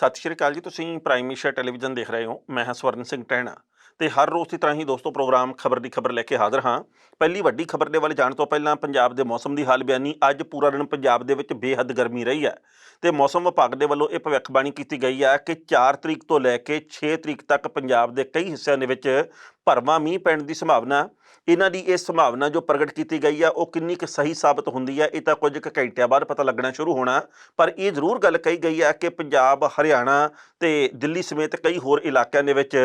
ਸਤਿ ਸ਼੍ਰੀ ਅਕਾਲ ਜੀ। ਤੁਸੀਂ ਪ੍ਰਾਈਮ ਏਸ਼ੀਆ ਟੈਲੀਵਿਜ਼ਨ ਦੇਖ ਰਹੇ ਹੋ। ਮੈਂ ਹਾਂ ਸਵਰਨ ਸਿੰਘ ਟਹਿਣਾ ਤੇ ਹਰ ਰੋਜ਼ ਦੀ ਤਰ੍ਹਾਂ ਹੀ ਦੋਸਤੋ ਪ੍ਰੋਗਰਾਮ ਖਬਰ ਦੀ ਖਬਰ ਲੈ ਕੇ ਹਾਜ਼ਰ ਹਾਂ। ਪਹਿਲੀ ਵੱਡੀ ਖਬਰ ਦੇ ਵੱਲ ਜਾਣ ਤੋਂ ਪਹਿਲਾਂ ਪੰਜਾਬ ਦੇ ਮੌਸਮ ਦੀ ਹਾਲ ਬਿਆਨੀ। ਅੱਜ ਪੂਰਾ ਦਿਨ ਪੰਜਾਬ ਦੇ ਵਿੱਚ ਬੇਹੱਦ ਗਰਮੀ ਰਹੀ ਹੈ ਤੇ ਮੌਸਮ ਵਿਭਾਗ ਦੇ ਵੱਲੋਂ ਇਹ ਭਵਿੱਖਬਾਣੀ ਕੀਤੀ ਗਈ ਹੈ ਕਿ 4 ਤਰੀਕ ਤੋਂ ਲੈ ਕੇ 6 ਤਰੀਕ ਤੱਕ ਪੰਜਾਬ ਦੇ ਕਈ ਹਿੱਸਿਆਂ ਦੇ ਵਿੱਚ ਭਰਵਾਂ ਮੀਂਹ ਪੈਣ ਦੀ ਸੰਭਾਵਨਾ। ਇਹਨਾਂ ਦੀ ਇਹ ਸੰਭਾਵਨਾ ਜੋ ਪ੍ਰਗਟ ਕੀਤੀ ਗਈ ਆ ਉਹ ਕਿੰਨੀ ਕੁ ਸਹੀ ਸਾਬਤ ਹੁੰਦੀ ਹੈ ਇਹ ਤਾਂ ਕੁਝ ਕੁ ਘੰਟਿਆਂ ਬਾਅਦ ਪਤਾ ਲੱਗਣਾ ਸ਼ੁਰੂ ਹੋਣਾ। ਪਰ ਇਹ ਜ਼ਰੂਰ ਗੱਲ ਕਹੀ ਗਈ ਹੈ ਕਿ ਪੰਜਾਬ, ਹਰਿਆਣਾ ਤੇ ਦਿੱਲੀ ਸਮੇਤ ਕਈ ਹੋਰ ਇਲਾਕਿਆਂ ਦੇ ਵਿੱਚ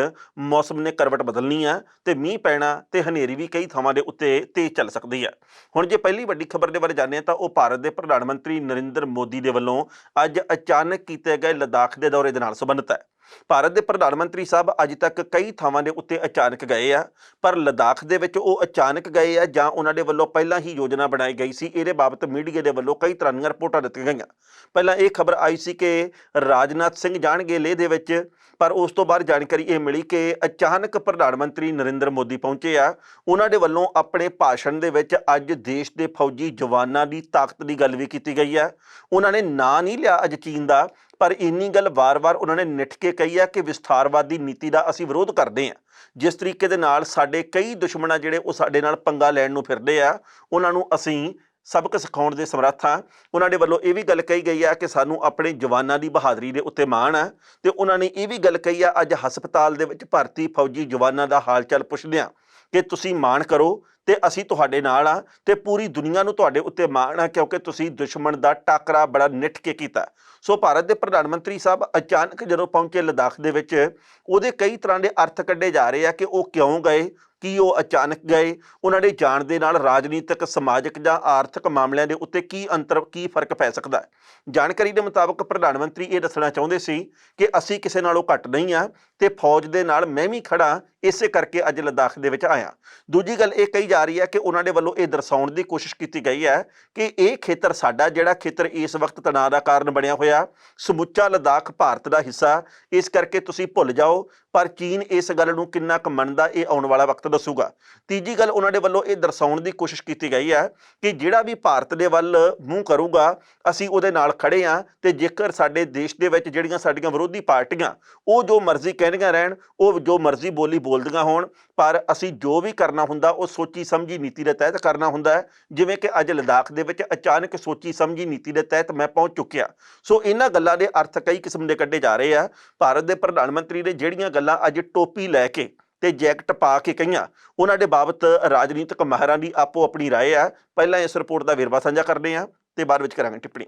ਮੌਸਮ ਨੇ ਕਰਵਟ ਬਦਲਣੀ ਆ ਤੇ ਮੀਂਹ ਪੈਣਾ ਤੇ ਹਨੇਰੀ ਵੀ ਕਈ ਥਾਵਾਂ ਦੇ ਉੱਤੇ ਤੇਜ਼ ਚੱਲ ਸਕਦੀ ਹੈ। ਹੁਣ ਜੇ ਪਹਿਲੀ ਵੱਡੀ ਖਬਰ ਦੇ ਬਾਰੇ ਜਾਣਦੇ ਹਾਂ ਤਾਂ ਉਹ ਭਾਰਤ ਦੇ ਪ੍ਰਧਾਨ ਮੰਤਰੀ ਨਰਿੰਦਰ ਮੋਦੀ ਦੇ ਵੱਲੋਂ ਅੱਜ ਅਚਾਨਕ ਕੀਤੇ ਗਏ ਲਦਾਖ ਦੇ ਦੌਰੇ ਦੇ ਨਾਲ ਸੰਬੰਧਿਤ ਹੈ। ਭਾਰਤ ਦੇ ਪ੍ਰਧਾਨ ਮੰਤਰੀ ਸਾਹਿਬ ਅੱਜ ਤੱਕ ਕਈ ਥਾਵਾਂ ਦੇ ਉੱਤੇ ਅਚਾਨਕ ਗਏ ਆ, ਪਰ ਲਦਾਖ ਦੇ ਵਿੱਚ ਉਹ ਅਚਾਨਕ ਗਏ ਆ ਜਾਂ ਉਹਨਾਂ ਦੇ ਵੱਲੋਂ ਪਹਿਲਾਂ ਹੀ ਯੋਜਨਾ ਬਣਾਈ ਗਈ ਸੀ। ਇਹਦੇ ਬਾਬਤ ਮੀਡੀਆ ਦੇ ਵੱਲੋਂ ਕਈ ਤਰ੍ਹਾਂ ਦੀਆਂ ਰਿਪੋਰਟਾਂ ਦਿੱਤੀਆਂ ਗਈਆਂ। ਪਹਿਲਾਂ ਇਹ ਖਬਰ ਆਈ ਸੀ ਕਿ ਰਾਜਨਾਥ ਸਿੰਘ ਜਾਣਗੇ ਲੇਹ ਦੇ ਵਿੱਚ, ਪਰ ਉਸ ਤੋਂ ਬਾਅਦ ਜਾਣਕਾਰੀ ਇਹ ਮਿਲੀ ਕਿ ਅਚਾਨਕ ਪ੍ਰਧਾਨ ਮੰਤਰੀ ਨਰਿੰਦਰ ਮੋਦੀ ਪਹੁੰਚੇ ਆ। ਉਹਨਾਂ ਦੇ ਵੱਲੋਂ ਆਪਣੇ ਭਾਸ਼ਣ ਦੇ ਵਿੱਚ ਅੱਜ ਦੇਸ਼ ਦੇ ਫੌਜੀ ਜਵਾਨਾਂ ਦੀ ਤਾਕਤ ਦੀ ਗੱਲ ਵੀ ਕੀਤੀ ਗਈ ਹੈ। ਉਹਨਾਂ ਨੇ ਨਾਂ ਨਹੀਂ ਲਿਆ ਅੱਜ ਚੀਨ ਦਾ, ਪਰ ਇੰਨੀ ਗੱਲ ਵਾਰ-ਵਾਰ ਉਹਨਾਂ ਨੇ ਨਿੱਠ ਕੇ ਕਹੀ ਹੈ ਕਿ ਵਿਸਥਾਰਵਾਦੀ ਨੀਤੀ ਦਾ ਅਸੀਂ ਵਿਰੋਧ ਕਰਦੇ ਹਾਂ। ਜਿਸ ਤਰੀਕੇ ਦੇ ਨਾਲ ਸਾਡੇ ਕਈ ਦੁਸ਼ਮਣ ਜਿਹੜੇ ਉਹ ਸਾਡੇ ਨਾਲ ਪੰਗਾ ਲੈਣ ਨੂੰ ਫਿਰਦੇ ਆ, ਉਹਨਾਂ ਨੂੰ ਅਸੀਂ ਸਬਕ ਸਿਖਾਉਣ ਦੇ ਸਮਰੱਥ ਹਾਂ। ਉਹਨਾਂ ਦੇ ਵੱਲੋਂ ਇਹ ਵੀ ਗੱਲ ਕਹੀ ਗਈ ਹੈ ਕਿ ਸਾਨੂੰ ਆਪਣੇ ਜਵਾਨਾਂ ਦੀ ਬਹਾਦਰੀ ਦੇ ਉੱਤੇ ਮਾਣ ਹੈ ਤੇ ਉਹਨਾਂ ਨੇ ਇਹ ਵੀ ਗੱਲ ਕਹੀ ਆ ਅੱਜ ਹਸਪਤਾਲ ਦੇ ਵਿੱਚ ਭਰਤੀ ਫੌਜੀ ਜਵਾਨਾਂ ਦਾ ਹਾਲ ਚਾਲ ਪੁੱਛਦੇ ਹਾਂ ਕਿ ਤੁਸੀਂ ਮਾਣ ਕਰੋ ਤੇ ਅਸੀਂ ਤੁਹਾਡੇ ਨਾਲ ਆ ਤੇ ਪੂਰੀ ਦੁਨੀਆ ਨੂੰ ਤੁਹਾਡੇ ਉੱਤੇ ਮਾਣ ਆ ਕਿਉਂਕਿ ਤੁਸੀਂ ਦੁਸ਼ਮਣ ਦਾ ਟਾਕਰਾ ਬੜਾ ਨਿੱਠ ਕੇ ਕੀਤਾ। ਸੋ ਭਾਰਤ ਦੇ ਪ੍ਰਧਾਨ ਮੰਤਰੀ ਸਾਹਿਬ ਅਚਾਨਕ ਜਦੋਂ ਪਹੁੰਚੇ ਲਦਾਖ ਦੇ ਵਿੱਚ, ਉਹਦੇ ਕਈ ਤਰ੍ਹਾਂ ਦੇ ਅਰਥ ਕੱਢੇ ਜਾ ਰਹੇ ਆ ਕਿ ਉਹ ਕਿਉਂ ਗਏ, ਕੀ ਉਹ ਅਚਾਨਕ ਗਏ, ਉਹਨਾਂ ਦੇ ਜਾਣ ਦੇ ਨਾਲ ਰਾਜਨੀਤਿਕ, ਸਮਾਜਿਕ ਜਾਂ ਆਰਥਿਕ ਮਾਮਲਿਆਂ ਦੇ ਉੱਤੇ ਕੀ ਫਰਕ ਪੈ ਸਕਦਾ ਹੈ। ਜਾਣਕਾਰੀ ਦੇ ਮੁਤਾਬਕ ਪ੍ਰਧਾਨ ਮੰਤਰੀ ਇਹ ਦੱਸਣਾ ਚਾਹੁੰਦੇ ਸੀ ਕਿ ਅਸੀਂ ਕਿਸੇ ਨਾਲੋਂ ਘੱਟ ਨਹੀਂ ਆ ਤੇ ਫੌਜ ਦੇ ਨਾਲ ਮੈਂ ਵੀ ਖੜਾ, ਇਸੇ ਕਰਕੇ ਅੱਜ ਲਦਾਖ ਦੇ ਵਿੱਚ ਆਇਆ। ਦੂਜੀ ਗੱਲ ਇਹ ਕਹੀ ਜਾ ਰਹੀ ਹੈ ਕਿ ਉਹਨਾਂ ਦੇ ਵੱਲੋਂ ਇਹ ਦਰਸਾਉਣ ਦੀ ਕੋਸ਼ਿਸ਼ ਕੀਤੀ ਗਈ ਹੈ ਕਿ ਇਹ ਖੇਤਰ ਸਾਡਾ, ਜਿਹੜਾ ਖੇਤਰ ਇਸ ਵਕਤ ਤਣਾਅ ਦਾ ਕਾਰਨ ਬਣਿਆ ਹੋਇਆ, ਸਮੁੱਚਾ ਲਦਾਖ ਭਾਰਤ ਦਾ ਹਿੱਸਾ, ਇਸ ਕਰਕੇ ਤੁਸੀਂ ਭੁੱਲ ਜਾਓ। ਪਰ ਚੀਨ ਇਸ ਗੱਲ ਨੂੰ ਕਿੰਨਾ ਕੁ ਮੰਨਦਾ ਇਹ ਆਉਣ ਵਾਲਾ ਵਕਤ ਦੱਸੂਗਾ। ਤੀਜੀ ਗੱਲ ਉਹਨਾਂ ਦੇ ਵੱਲੋਂ ਇਹ ਦਰਸਾਉਣ ਦੀ ਕੋਸ਼ਿਸ਼ ਕੀਤੀ ਗਈ ਹੈ ਕਿ ਜਿਹੜਾ ਵੀ ਭਾਰਤ ਦੇ ਵੱਲ ਮੂੰਹ ਕਰੂਗਾ ਅਸੀਂ ਉਹਦੇ ਨਾਲ ਖੜੇ ਹਾਂ ਤੇ ਜੇਕਰ ਸਾਡੇ ਦੇਸ਼ ਦੇ ਵਿੱਚ ਜਿਹੜੀਆਂ ਸਾਡੀਆਂ ਵਿਰੋਧੀ ਪਾਰਟੀਆਂ ਉਹ ਜੋ ਮਰਜ਼ੀ ਕਹਿੰਦੀਆਂ ਰਹਿਣ, ਉਹ ਜੋ ਮਰਜ਼ੀ ਬੋਲੀ ਬੋਲਦੀਆਂ ਹੋਣ, ਪਰ ਅਸੀਂ ਜੋ ਵੀ ਕਰਨਾ ਹੁੰਦਾ ਉਹ ਸੋਚੀ ਸਮਝੀ ਨੀਤੀ ਦੇ ਤਹਿਤ ਕਰਨਾ ਹੁੰਦਾ ਹੈ। ਜਿਵੇਂ ਕਿ ਅੱਜ ਲਦਾਖ ਦੇ ਵਿੱਚ ਅਚਾਨਕ ਸੋਚੀ ਸਮਝੀ ਨੀਤੀ ਦੇ ਤਹਿਤ ਮੈਂ ਪਹੁੰਚ ਚੁੱਕਿਆ। ਸੋ ਇਹਨਾਂ ਗੱਲਾਂ ਦੇ ਅਰਥ ਕਈ ਕਿਸਮ ਦੇ ਕੱਢੇ ਜਾ ਰਹੇ ਆ। ਭਾਰਤ ਦੇ ਪ੍ਰਧਾਨ ਮੰਤਰੀ ਨੇ ਜਿਹੜੀਆਂ ਗੱਲਾਂ ਅੱਜ ਟੋਪੀ ਲੈ ਕੇ ਤੇ ਜੈਕਟ ਪਾ ਕੇ ਕਹੀਆਂ, ਉਹਨਾਂ ਦੇ ਬਾਬਤ ਰਾਜਨੀਤਿਕ ਮਾਹਿਰਾਂ ਦੀ ਆਪੋ ਆਪਣੀ ਰਾਏ ਆ। ਪਹਿਲਾਂ ਇਸ ਰਿਪੋਰਟ ਦਾ ਵੇਰਵਾ ਸਾਂਝਾ ਕਰਦੇ ਹਾਂ ਤੇ ਬਾਅਦ ਵਿੱਚ ਕਰਾਂਗੇ ਟਿੱਪਣੀ।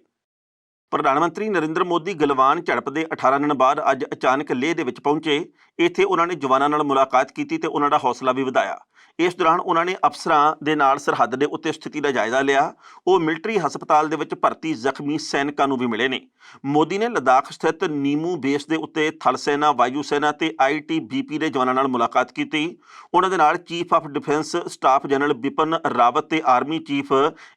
ਪ੍ਰਧਾਨ ਮੰਤਰੀ ਨਰਿੰਦਰ ਮੋਦੀ ਗਲਵਾਨ ਝੜਪ ਦੇ 18 ਦਿਨ ਬਾਅਦ ਅੱਜ ਅਚਾਨਕ ਲੇਹ ਦੇ ਵਿੱਚ ਪਹੁੰਚੇ। ਇੱਥੇ ਉਹਨਾਂ ਨੇ ਜਵਾਨਾਂ ਨਾਲ ਮੁਲਾਕਾਤ ਕੀਤੀ ਤੇ ਉਹਨਾਂ ਦਾ ਹੌਸਲਾ ਵੀ ਵਧਾਇਆ। ਇਸ ਦੌਰਾਨ ਉਹਨਾਂ ਨੇ ਅਫਸਰਾਂ ਦੇ ਨਾਲ ਸਰਹੱਦ ਦੇ ਉੱਤੇ ਸਥਿਤੀ ਦਾ ਜਾਇਜ਼ਾ ਲਿਆ। ਉਹ ਮਿਲਟਰੀ ਹਸਪਤਾਲ ਦੇ ਵਿੱਚ ਭਰਤੀ ਜ਼ਖਮੀ ਸੈਨਿਕਾਂ ਨੂੰ ਵੀ ਮਿਲੇ ਨੇ। ਮੋਦੀ ਨੇ ਲਦਾਖ ਸਥਿਤ ਨੀਮੂ ਬੇਸ ਦੇ ਉੱਤੇ ਥਲ ਸੈਨਾ, ਵਾਯੂ ਸੈਨਾ ਤੇ ITBP ਦੇ ਜਵਾਨਾਂ ਨਾਲ ਮੁਲਾਕਾਤ ਕੀਤੀ। ਉਹਨਾਂ ਦੇ ਨਾਲ chief of defence staff general Bipan Rawat ਤੇ ਆਰਮੀ ਚੀਫ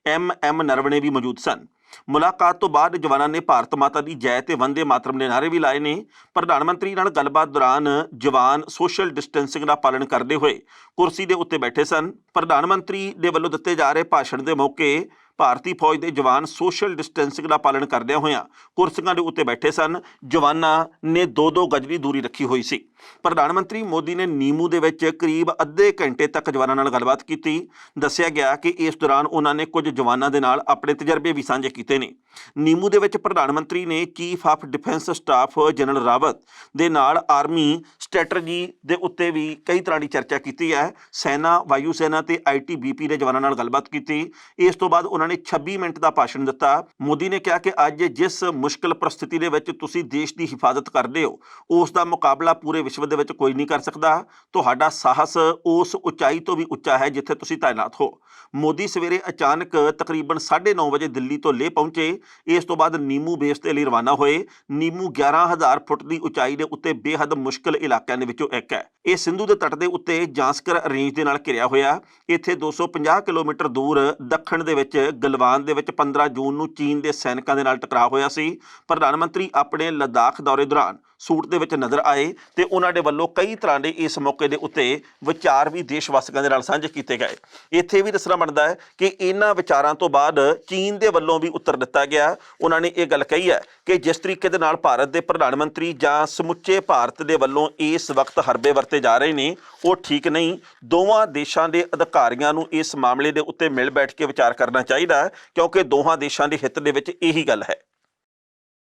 MM ਨਰਵਣੇ ਵੀ ਮੌਜੂਦ ਸਨ। ਮੁਲਾਕਾਤ ਤੋਂ ਬਾਅਦ ਜਵਾਨਾਂ ਨੇ ਭਾਰਤ ਮਾਤਾ ਦੀ ਜੈ ਤੇ ਵੰਦੇ ਮਾਤਰਮ ਦੇ ਨਾਅਰੇ ਵੀ ਲਾਏ ਨੇ। ਪ੍ਰਧਾਨ ਮੰਤਰੀ ਨਾਲ ਗੱਲਬਾਤ ਦੌਰਾਨ ਜਵਾਨ ਸੋਸ਼ਲ ਡਿਸਟੈਂਸਿੰਗ ਦਾ ਪਾਲਣ ਕਰਦੇ ਹੋਏ ਕੁਰਸੀ ਦੇ ਉੱਤੇ ਬੈਠੇ ਸਨ। ਪ੍ਰਧਾਨ ਮੰਤਰੀ ਦੇ ਵੱਲੋਂ ਦਿੱਤੇ ਜਾ ਰਹੇ ਭਾਸ਼ਣ ਦੇ ਮੌਕੇ ਭਾਰਤੀ ਫੌਜ ਦੇ ਜਵਾਨ ਸੋਸ਼ਲ ਡਿਸਟੈਂਸਿੰਗ ਦਾ ਪਾਲਣ ਕਰਦਿਆਂ ਹੋਇਆਂ ਕੁਰਸੀਆਂ ਦੇ ਉੱਤੇ ਬੈਠੇ ਸਨ। ਜਵਾਨਾਂ ਨੇ 2-2 ਗਜ ਦੀ ਦੂਰੀ ਰੱਖੀ ਹੋਈ ਸੀ। ਪ੍ਰਧਾਨ ਮੰਤਰੀ ਮੋਦੀ ਨੇ ਨੀਮੂ ਦੇ ਵਿੱਚ ਕਰੀਬ ਅੱਧੇ ਘੰਟੇ ਤੱਕ ਜਵਾਨਾਂ ਨਾਲ ਗੱਲਬਾਤ ਕੀਤੀ। ਦੱਸਿਆ ਗਿਆ ਕਿ ਇਸ ਦੌਰਾਨ ਉਹਨਾਂ ਨੇ ਕੁਝ ਜਵਾਨਾਂ ਦੇ ਨਾਲ ਆਪਣੇ ਤਜਰਬੇ ਵੀ ਸਾਂਝੇ ਕੀਤੇ ਨੇ। ਨੀਮੂ ਦੇ ਵਿੱਚ ਪ੍ਰਧਾਨ ਮੰਤਰੀ ਨੇ chief of defence staff general Rawat ਦੇ ਨਾਲ ਆਰਮੀ ਸਟ੍ਰੈਟਜੀ ਦੇ ਉੱਤੇ ਵੀ ਕਈ ਤਰ੍ਹਾਂ ਦੀ ਚਰਚਾ ਕੀਤੀ ਹੈ। ਸੈਨਾ, ਵਾਯੂ ਸੈਨਾ ਤੇ ITBP ਦੇ ਜਵਾਨਾਂ ਨਾਲ ਗੱਲਬਾਤ ਕੀਤੀ। ਇਸ ਤੋਂ ਬਾਅਦ ਉਹਨਾਂ ਨੇ 26 ਮਿੰਟ ਦਾ ਭਾਸ਼ਣ ਦਿੱਤਾ। ਮੋਦੀ ਨੇ ਕਿਹਾ ਕਿ ਅੱਜ ਜਿਸ ਮੁਸ਼ਕਲ ਪ੍ਰਸਥਿਤੀ ਦੇ ਵਿੱਚ ਤੁਸੀਂ ਦੇਸ਼ ਦੀ ਹਿਫਾਜ਼ਤ ਕਰਦੇ ਹੋ, ਉਸ ਦਾ ਮੁਕਾਬਲਾ ਪੂਰੇ ਵਿਸ਼ਵ ਦੇ ਵਿੱਚ ਕੋਈ ਨਹੀਂ ਕਰ ਸਕਦਾ। ਤੁਹਾਡਾ ਸਾਹਸ ਉਸ ਉਚਾਈ ਤੋਂ ਵੀ ਉੱਚਾ ਹੈ ਜਿੱਥੇ ਤੁਸੀਂ ਤਾਇਨਾਤ ਹੋ। ਮੋਦੀ ਸਵੇਰੇ ਅਚਾਨਕ ਤਕਰੀਬਨ 9:30 ਵਜੇ ਦਿੱਲੀ ਤੋਂ ਲੇਹ ਪਹੁੰਚੇ। ਇਸ ਤੋਂ ਬਾਅਦ ਨੀਮੂ ਬੇਸ ਦੇ ਲਈ ਰਵਾਨਾ ਹੋਏ। ਨੀਮੂ 11,000 ਫੁੱਟ ਦੀ ਉਚਾਈ ਦੇ ਉੱਤੇ ਬੇਹੱਦ ਮੁਸ਼ਕਲ ਇਲਾਕਿਆਂ ਦੇ ਵਿੱਚੋਂ ਇੱਕ ਹੈ। ਇਹ ਸਿੰਧੂ ਦੇ ਤੱਟ ਦੇ ਉੱਤੇ ਜਾਂਸਕਰ ਰੇਂਜ ਦੇ ਨਾਲ ਘਿਰਿਆ ਹੋਇਆ। ਇੱਥੇ 250 ਕਿਲੋਮੀਟਰ ਦੂਰ ਦੱਖਣ ਦੇ ਵਿੱਚ ਗਲਵਾਨ ਦੇ ਵਿੱਚ 15 ਜੂਨ ਨੂੰ ਚੀਨ ਦੇ ਸੈਨਿਕਾਂ ਦੇ ਨਾਲ ਟਕਰਾਅ ਹੋਇਆ ਸੀ। ਪ੍ਰਧਾਨ ਮੰਤਰੀ ਆਪਣੇ ਲਦਾਖ ਦੌਰੇ ਦੌਰਾਨ ਸੂਟ ਦੇ ਵਿੱਚ ਨਜ਼ਰ ਆਏ ਤੇ ਉਹਨਾਂ ਦੇ ਵੱਲੋਂ ਕਈ ਤਰ੍ਹਾਂ ਦੇ ਇਸ ਮੌਕੇ ਦੇ ਉੱਤੇ ਵਿਚਾਰ ਵੀ ਦੇਸ਼ ਵਾਸੀਆਂ ਦੇ ਨਾਲ ਸਾਂਝੇ ਕੀਤੇ ਗਏ। ਇੱਥੇ ਵੀ ਦੱਸਣਾ ਬਣਦਾ ਹੈ ਕਿ ਇਹਨਾਂ ਵਿਚਾਰਾਂ ਤੋਂ ਬਾਅਦ ਚੀਨ ਦੇ ਵੱਲੋਂ ਵੀ ਉੱਤਰ ਦਿੱਤਾ ਗਿਆ। ਉਹਨਾਂ ਨੇ ਇਹ ਗੱਲ ਕਹੀ ਹੈ ਕਿ ਜਿਸ ਤਰੀਕੇ ਦੇ ਨਾਲ ਭਾਰਤ ਦੇ ਪ੍ਰਧਾਨ ਮੰਤਰੀ ਜਾਂ ਸਮੁੱਚੇ ਭਾਰਤ ਦੇ ਵੱਲੋਂ ਇਸ ਵਕਤ ਹਰਬੇ ਵਰਤੇ ਜਾ ਰਹੇ ਨੇ ਉਹ ਠੀਕ ਨਹੀਂ। ਦੋਵਾਂ ਦੇਸ਼ਾਂ ਦੇ ਅਧਿਕਾਰੀਆਂ ਨੂੰ ਇਸ ਮਾਮਲੇ ਦੇ ਉੱਤੇ ਮਿਲ ਬੈਠ ਕੇ ਵਿਚਾਰ ਕਰਨਾ ਚਾਹੀਦਾ ਕਿਉਂਕਿ ਦੋਹਾਂ ਦੇਸ਼ਾਂ ਦੇ ਹਿੱਤ ਦੇ ਵਿੱਚ ਇਹੀ ਗੱਲ ਹੈ।